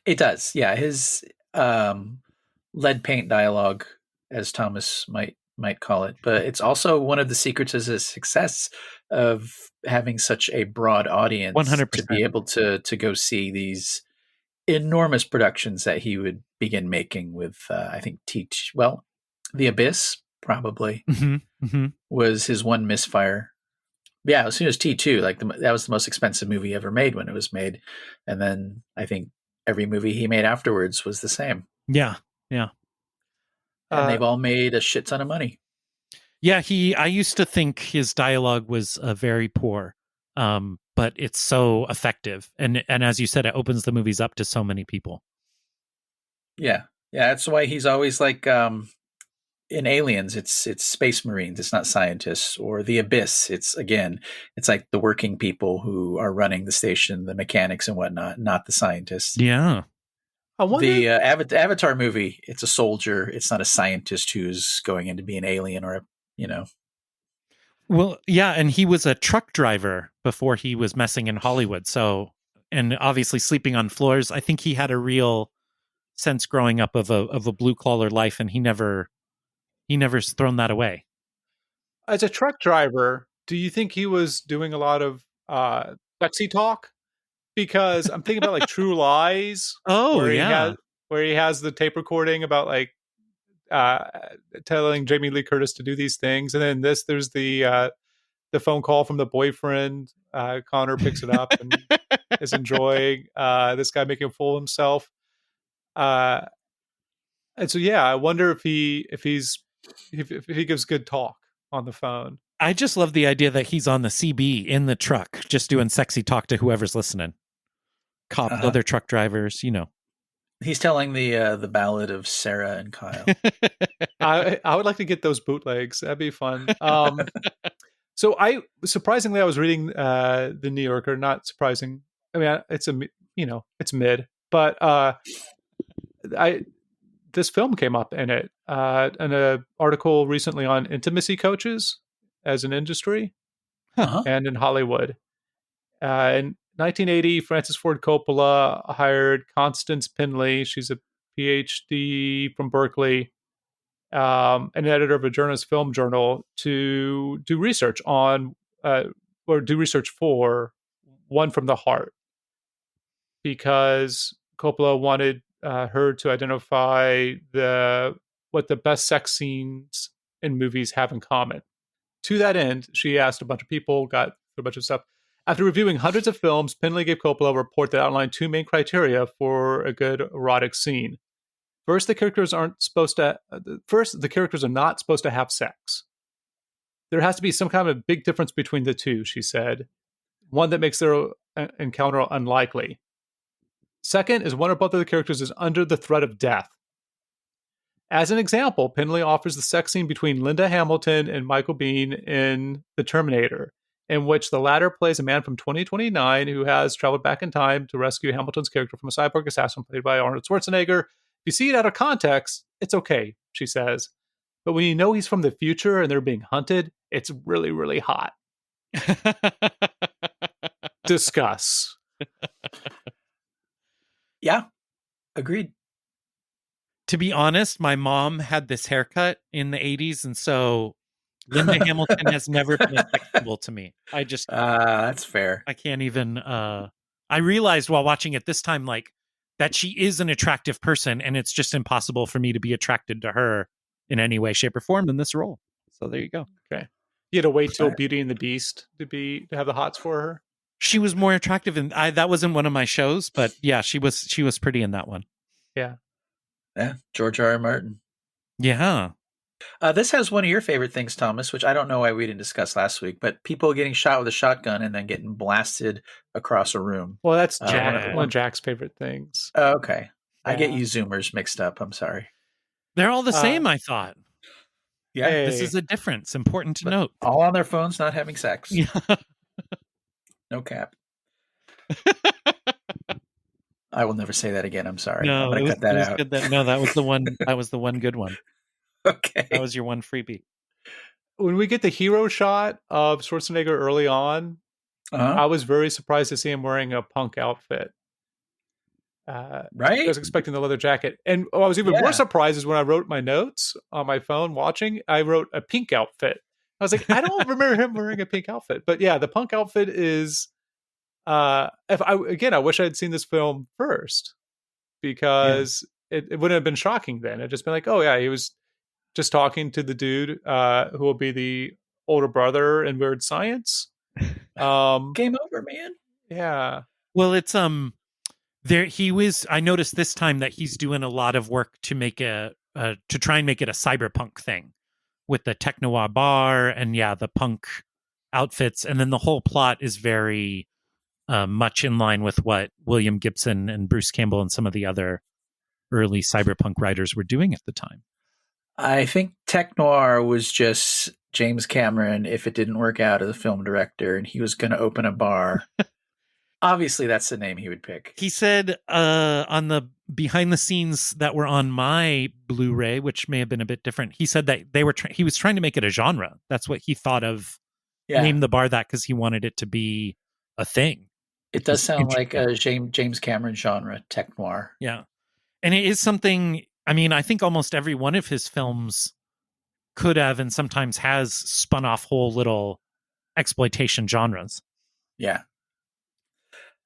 It does. Yeah. His lead paint dialogue, as Thomas might call it, but it's also one of the secrets of his success of having such a broad audience 100%. To be able to go see these enormous productions that he would begin making with, I think, The Abyss probably was his one misfire. Yeah, as soon as T2, that was the most expensive movie ever made when it was made. And then I think every movie he made afterwards was the same. Yeah. And they've all made a shit ton of money. Yeah, I used to think his dialogue was very poor, but it's so effective. And as you said, it opens the movies up to so many people. Yeah. That's why he's always like in Aliens, it's space marines, it's not scientists. Or The Abyss, it's like the working people who are running the station, the mechanics and whatnot, not the scientists. Yeah. The Avatar movie, it's a soldier. It's not a scientist who's going in to be an alien or Well, yeah, and he was a truck driver before he was messing in Hollywood. So, and obviously sleeping on floors. I think he had a real sense growing up of a blue collar life, and he never's thrown that away. As a truck driver, do you think he was doing a lot of sexy talk? Because I'm thinking about like True Lies. Oh, where he has the tape recording about like telling Jamie Lee Curtis to do these things. And then there's the phone call from the boyfriend. Connor picks it up and is enjoying this guy making a fool of himself. And so, yeah, I wonder if he gives good talk on the phone. I just love the idea that he's on the CB in the truck, just doing sexy talk to whoever's listening. Cops, other truck drivers, you know. He's telling the ballad of Sarah and Kyle. I would like to get those bootlegs. That'd be fun. So I was reading the New Yorker. Not surprising. I mean, it's mid, but this film came up in it in an article recently on intimacy coaches as an industry and in Hollywood. In 1980, Francis Ford Coppola hired Constance Pinley. She's a PhD from Berkeley, an editor of a journalist film journal, to do research on or do research for One from the Heart, because Coppola wanted her to identify what the best sex scenes in movies have in common. To that end, she asked a bunch of people, got a bunch of stuff. After reviewing hundreds of films, Pinley gave Coppola a report that outlined two main criteria for a good erotic scene. First, the characters are not supposed to have sex. There has to be some kind of big difference between the two, she said. One that makes their encounter unlikely. Second is one or both of the characters is under the threat of death. As an example, Pinley offers the sex scene between Linda Hamilton and Michael Biehn in The Terminator, in which the latter plays a man from 2029 who has traveled back in time to rescue Hamilton's character from a cyborg assassin played by Arnold Schwarzenegger. If you see it out of context, it's okay, she says. But when you know he's from the future and they're being hunted, it's really, really hot. Discuss. Yeah, agreed. To be honest, my mom had this haircut in the 80s, and so Linda Hamilton has never been acceptable to me. I just that's fair. I can't even I realized while watching it this time, like, that she is an attractive person, and it's just impossible for me to be attracted to her in any way, shape, or form in this role. So there you go. Okay. You had to wait till Beauty and the Beast to have the hots for her. She was more attractive, and that wasn't one of my shows, but yeah, she was pretty in that one. Yeah. Yeah, George R. R. Martin. Yeah. This has one of your favorite things, Thomas, which I don't know why we didn't discuss last week, but people getting shot with a shotgun and then getting blasted across a room. Well, that's one of Jack's favorite things. Okay. Yeah. I get you Zoomers mixed up. I'm sorry. They're all the same, I thought. Yeah. Hey. This is a difference. Important to note. All on their phones, not having sex. Yeah. No cap. I will never say that again. I'm sorry. No, I'm going to cut that out. Good that was the one. That was the one good one. Okay. That was your one freebie. When we get the hero shot of Schwarzenegger early on, I was very surprised to see him wearing a punk outfit. Right? I was expecting the leather jacket. And I was even more surprised is when I wrote my notes on my phone watching, I wrote a pink outfit. I was like, I don't remember him wearing a pink outfit. But yeah, the punk outfit is... I wish I had seen this film first, because it wouldn't have been shocking then. It'd just been like, oh yeah, he was just talking to the dude who will be the older brother in Weird Science. Game over, man. Yeah. Well, it's there he was. I noticed this time that he's doing a lot of work to make to try and make it a cyberpunk thing with the techno bar and the punk outfits, and then the whole plot is very much in line with what William Gibson and Bruce Campbell and some of the other early cyberpunk writers were doing at the time. I think tech noir was just James Cameron, if it didn't work out as a film director, and he was going to open a bar. Obviously, that's the name he would pick. He said on the behind the scenes that were on my Blu-ray, which may have been a bit different, he said that he was trying to make it a genre. That's what he thought of. Name the bar that, because he wanted it to be a thing. It does sound like a James Cameron genre, tech noir. Yeah. And it is something, I mean, I think almost every one of his films could have and sometimes has spun off whole little exploitation genres. Yeah.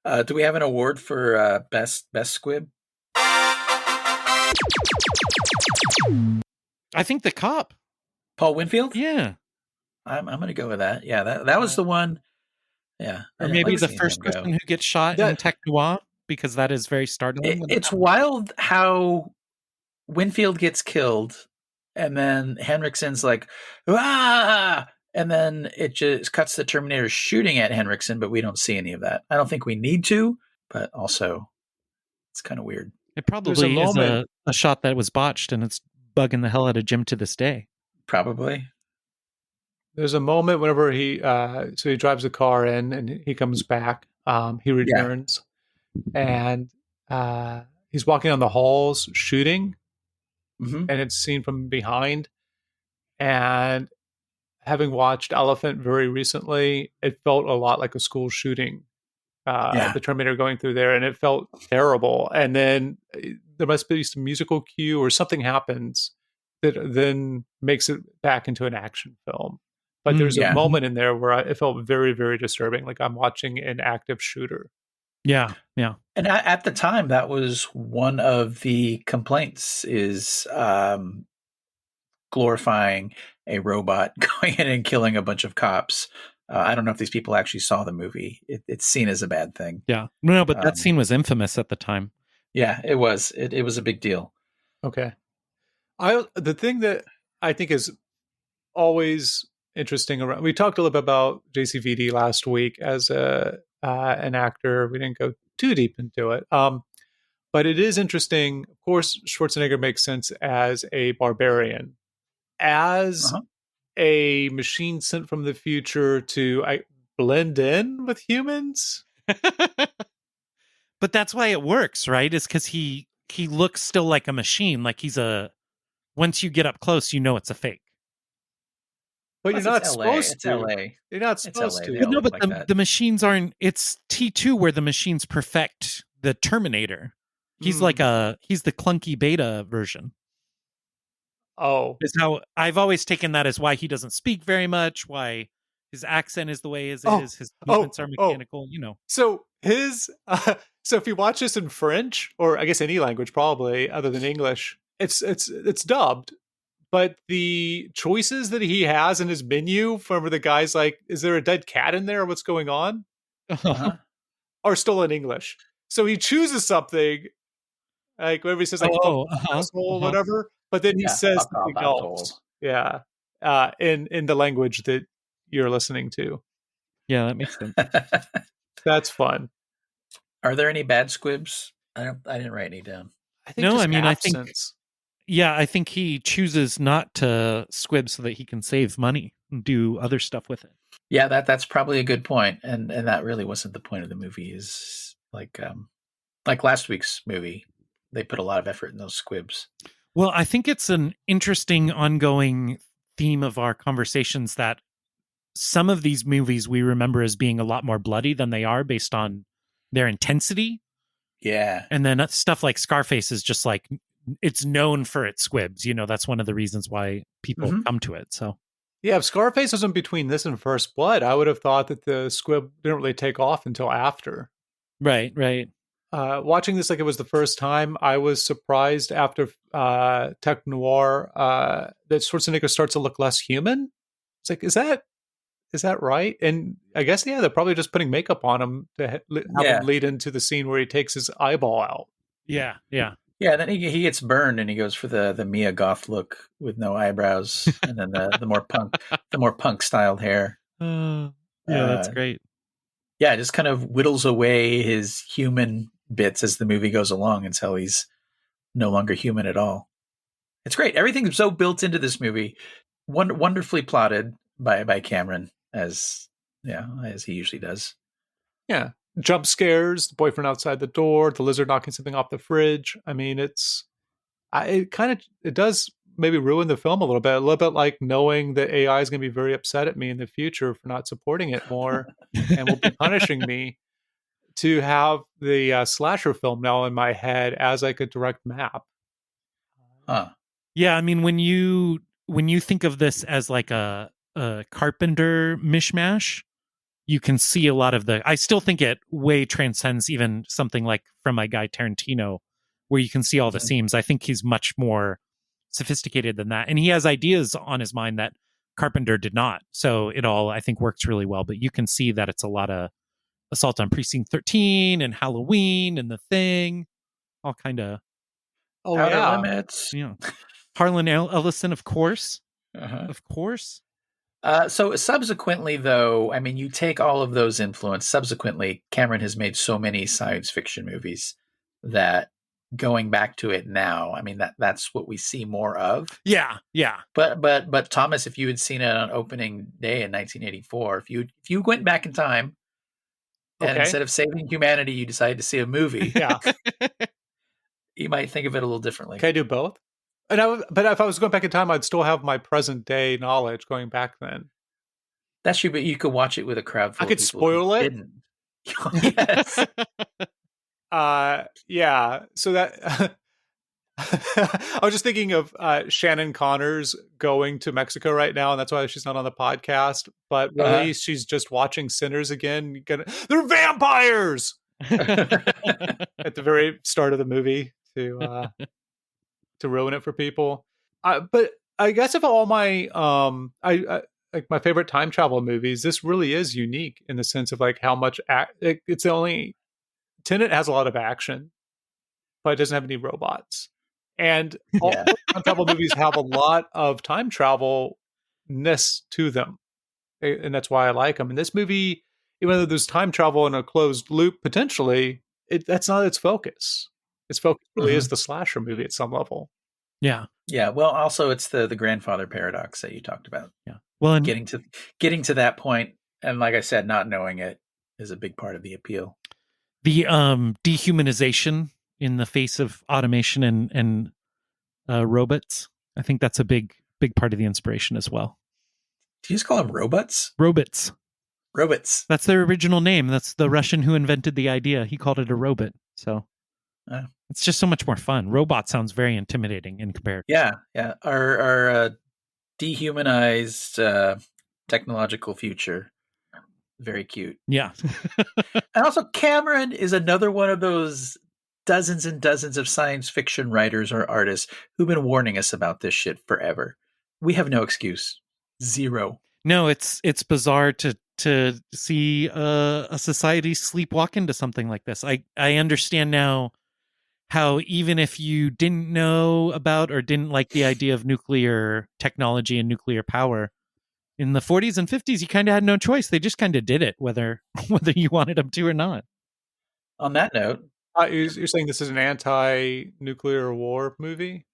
Do we have an award for best Squib? I think the cop. Paul Winfield? Yeah. I'm going to go with that. Yeah, that was the one. Yeah. I Or didn't maybe like the seeing first him go. person who gets shot in Tech Noir, because that is very startling. It's wild how Winfield gets killed, and then Henriksen's like, ah! And then it just cuts the Terminator shooting at Henriksen, but we don't see any of that. I don't think we need to, but also it's kind of weird. It probably is a shot that was botched, and it's bugging the hell out of Jim to this day. Probably. There's a moment whenever he drives the car in and he comes back. He returns and he's walking down the halls shooting, and it's seen from behind. And having watched Elephant very recently, it felt a lot like a school shooting. The Terminator going through there, and it felt terrible. And then there must be some musical cue or something happens that then makes it back into an action film. But there's a moment in there where it felt very, very disturbing, like I'm watching an active shooter. Yeah, yeah. And at the time, that was one of the complaints: is glorifying a robot going in and killing a bunch of cops. I don't know if these people actually saw the movie. It's seen as a bad thing. Yeah, no, but that scene was infamous at the time. Yeah, it was. It was a big deal. Okay, the thing that I think is always interesting around. We talked a little bit about JCVD last week as an actor. We didn't go too deep into it, but it is interesting. Of course, Schwarzenegger makes sense as a barbarian, as a machine sent from the future to blend in with humans. But that's why it works, right? Is because he looks still like a machine. Like once you get up close, you know it's a fake. But you're not supposed it's to. LA. You're not supposed to. No, but the machines aren't. It's T2 where the machines perfect the Terminator. He's he's the clunky beta version. Oh, is how I've always taken that as why he doesn't speak very much. Why his accent is the way it is. His movements are mechanical. You know. So so if you watch this in French, or I guess any language probably other than English, it's dubbed. But the choices that he has in his menu, from where the guy's like, "Is there a dead cat in there? What's going on?" Are still in English. So he chooses something, like whenever he says like asshole, whatever. But then he says something else. Yeah, in the language that you're listening to. Yeah, that makes sense. That's fun. Are there any bad squibs? I didn't write any down. I think I think he chooses not to squib so that he can save money and do other stuff with it. Yeah, that's probably a good point, and that really wasn't the point of the movie. Is like last week's movie, they put a lot of effort in those squibs. Well, I think it's an interesting ongoing theme of our conversations that some of these movies we remember as being a lot more bloody than they are based on their intensity. Yeah. And then stuff like Scarface is just like, it's known for its squibs. You know, that's one of the reasons why people come to it. So, yeah, if Scarface wasn't between this and First Blood, I would have thought that the squib didn't really take off until after. Right, right. Watching this like it was the first time, I was surprised after Tech Noir that Schwarzenegger starts to look less human. It's like, is that right? And I guess, yeah, they're probably just putting makeup on him to have him lead into the scene where he takes his eyeball out. Yeah, yeah. Yeah, then he gets burned and he goes for the Mia Goth look with no eyebrows, and then the more punk styled hair. Yeah, that's great. Yeah, it just kind of whittles away his human bits as the movie goes along until he's no longer human at all. It's great. Everything's so built into this movie, wonderfully plotted by Cameron, as he usually does. Yeah. Jump scares, the boyfriend outside the door, the lizard knocking something off the fridge. I mean, it does maybe ruin the film a little bit like knowing that AI is going to be very upset at me in the future for not supporting it more and will be punishing me, to have the slasher film now in my head as like a direct map. Yeah, I mean, when you think of this as like a Carpenter mishmash, you can see a lot of I still think it way transcends even something like from my guy Tarantino, where you can see all the seams. I think he's much more sophisticated than that. And he has ideas on his mind that Carpenter did not. So it all, I think, works really well. But you can see that it's a lot of Assault on Precinct 13 and Halloween and The Thing, all kind of Outer Limits. Harlan Ellison, of course. Uh-huh. Of course. So subsequently, though, I mean, you take all of those influence. Subsequently, Cameron has made so many science fiction movies that going back to it now, I mean, that's what we see more of. Yeah. But Thomas, if you had seen it on opening day in 1984, if you went back in time and instead of saving humanity, you decided to see a movie, you might think of it a little differently. Can I do both? But if I was going back in time, I'd still have my present day knowledge going back then. That's true, but you could watch it with a crowd full I could of people spoil who it. Didn't. Yes. Yeah. So that I was just thinking of Shannon Connors going to Mexico right now, and that's why she's not on the podcast. But really, she's just watching Sinners again. They're vampires at the very start of the movie to ruin it for people. But I guess of all my I like my favorite time travel movies, this really is unique in the sense of like how much it's the only Tenet has a lot of action, but it doesn't have any robots. And all time travel movies have a lot of time travel-ness to them. And that's why I like them. And this movie, even though there's time travel in a closed loop potentially, that's not its focus. Its focus really is the slasher movie at some level. Yeah. Yeah. Well, also it's the grandfather paradox that you talked about. Yeah. Well, and getting to that point, and like I said, not knowing it is a big part of the appeal. The dehumanization in the face of automation and robots. I think that's a big part of the inspiration as well. Do you just call them robots? Robots. Robots. That's their original name. That's the Russian who invented the idea. He called it a robot. So it's just so much more fun. Robot sounds very intimidating in comparison. Yeah. Our dehumanized technological future. Very cute. Yeah. And also Cameron is another one of those dozens and dozens of science fiction writers or artists who've been warning us about this shit forever. We have no excuse. Zero. No, it's bizarre to see a society sleepwalk into something like this. I understand now how even if you didn't know about or didn't like the idea of nuclear technology and nuclear power, in the 40s and 50s, you kind of had no choice. They just kind of did it, whether you wanted them to or not. On that note, you're saying this is an anti-nuclear war movie?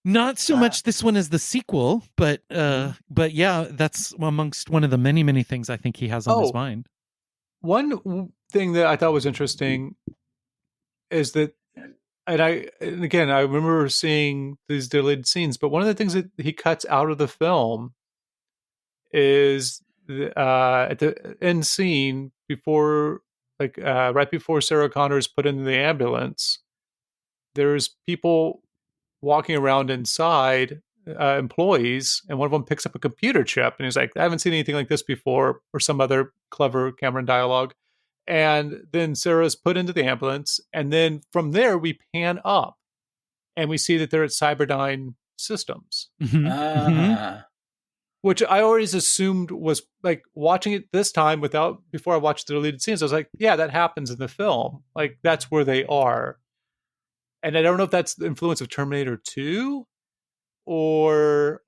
Not so much this one as the sequel, but yeah, that's amongst one of the many things I think he has on his mind. One thing that I thought was interesting is that, and again, I remember seeing these deleted scenes, but one of the things that he cuts out of the film is at the end scene before, right before Sarah Connor's put into the ambulance, there's people walking around inside, employees, and one of them picks up a computer chip, and he's like, I haven't seen anything like this before, or some other clever Cameron dialogue. And then Sarah's put into the ambulance, and then from there we pan up, and we see that they're at Cyberdyne Systems. Which I always assumed was like watching it this time before I watched the deleted scenes. I was like, yeah, that happens in the film. Like that's where they are. And I don't know if that's the influence of Terminator 2 or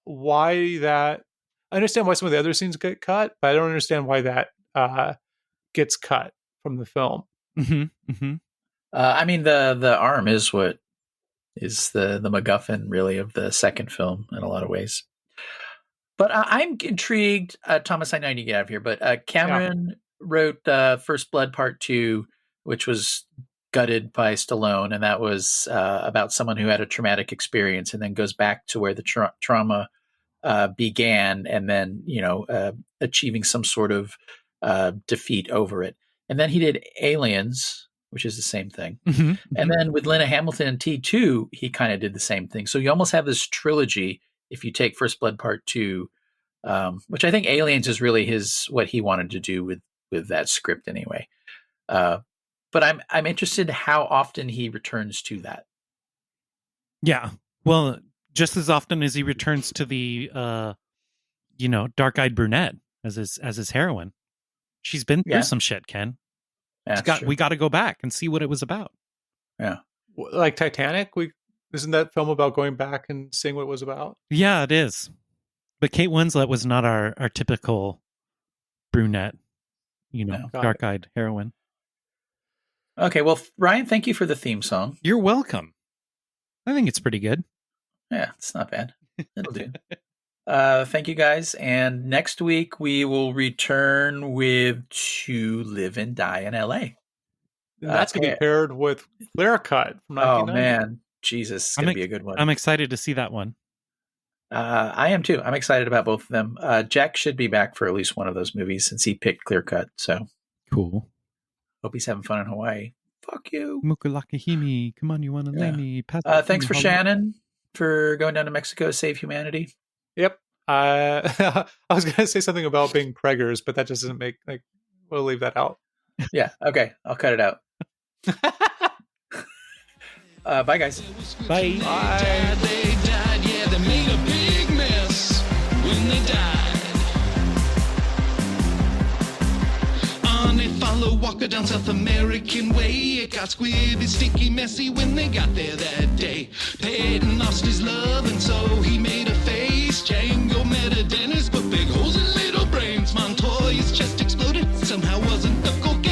why that. I understand why some of the other scenes get cut, but I don't understand why that gets cut from the film. I mean, the arm is what is the MacGuffin really of the second film in a lot of ways. But I'm intrigued, Thomas, I know you need to get out of here, but Cameron wrote First Blood Part 2, which was gutted by Stallone, and that was about someone who had a traumatic experience and then goes back to where the trauma began and then, achieving some sort of defeat over it. And then he did Aliens, which is the same thing. And then with Linda Hamilton and T2, he kind of did the same thing. So you almost have this trilogy if you take First Blood Part 2, which I think Aliens is really what he wanted to do with that script anyway. But I'm interested how often he returns to that. Yeah. Well, just as often as he returns to the dark-eyed brunette as his heroine. She's been through some shit, Ken. We got to go back and see what it was about. Yeah. Like Titanic, isn't that film about going back and seeing what it was about? Yeah, it is. But Kate Winslet was not our typical brunette, dark-eyed heroine. Okay, well, Ryan, thank you for the theme song. You're welcome. I think it's pretty good. Yeah, it's not bad. It'll do. Thank you, guys. And next week we will return with To Live and Die in L.A. And that's going to be paired with Clear Cut from 1990. Oh, man. Jesus, it's going to be a good one. I'm excited to see that one. I am too. I'm excited about both of them. Jack should be back for at least one of those movies since he picked Clear Cut. So cool. Hope he's having fun in Hawaii. Fuck you. Mukulakahimi. Come on, you want to lay me? Thanks for Shannon for going down to Mexico to save humanity. Yep. I was going to say something about being preggers, but that just doesn't make, we'll leave that out. Yeah. Okay. I'll cut it out. Bye, guys. Bye. Bye. They died, yeah, they made a big mess when they died. On they follow Walker down South American way. It got squibby, sticky, messy when they got there that day. Peyton lost his love and so he made a face. Django met a dentist, but big holes in little brains. Montoya's chest exploded, somehow wasn't the cocaine.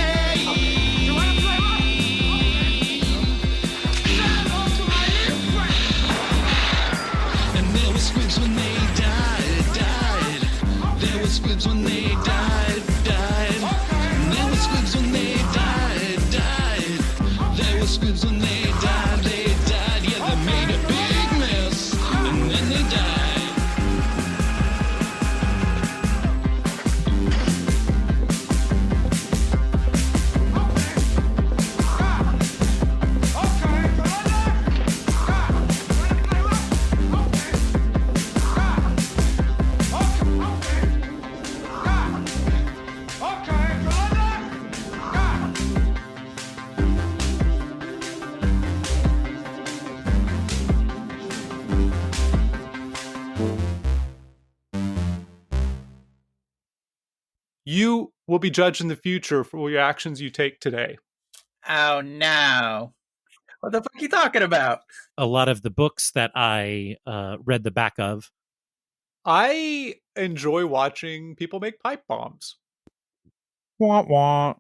Squibs when they died. There were squibs when they died. There were squibs when they died. There were squibs when they died. Yeah, they made a big mess and then they died. You will be judged in the future for your actions you take today. Oh, no. What the fuck are you talking about? A lot of the books that I read the back of. I enjoy watching people make pipe bombs. Wah, wah.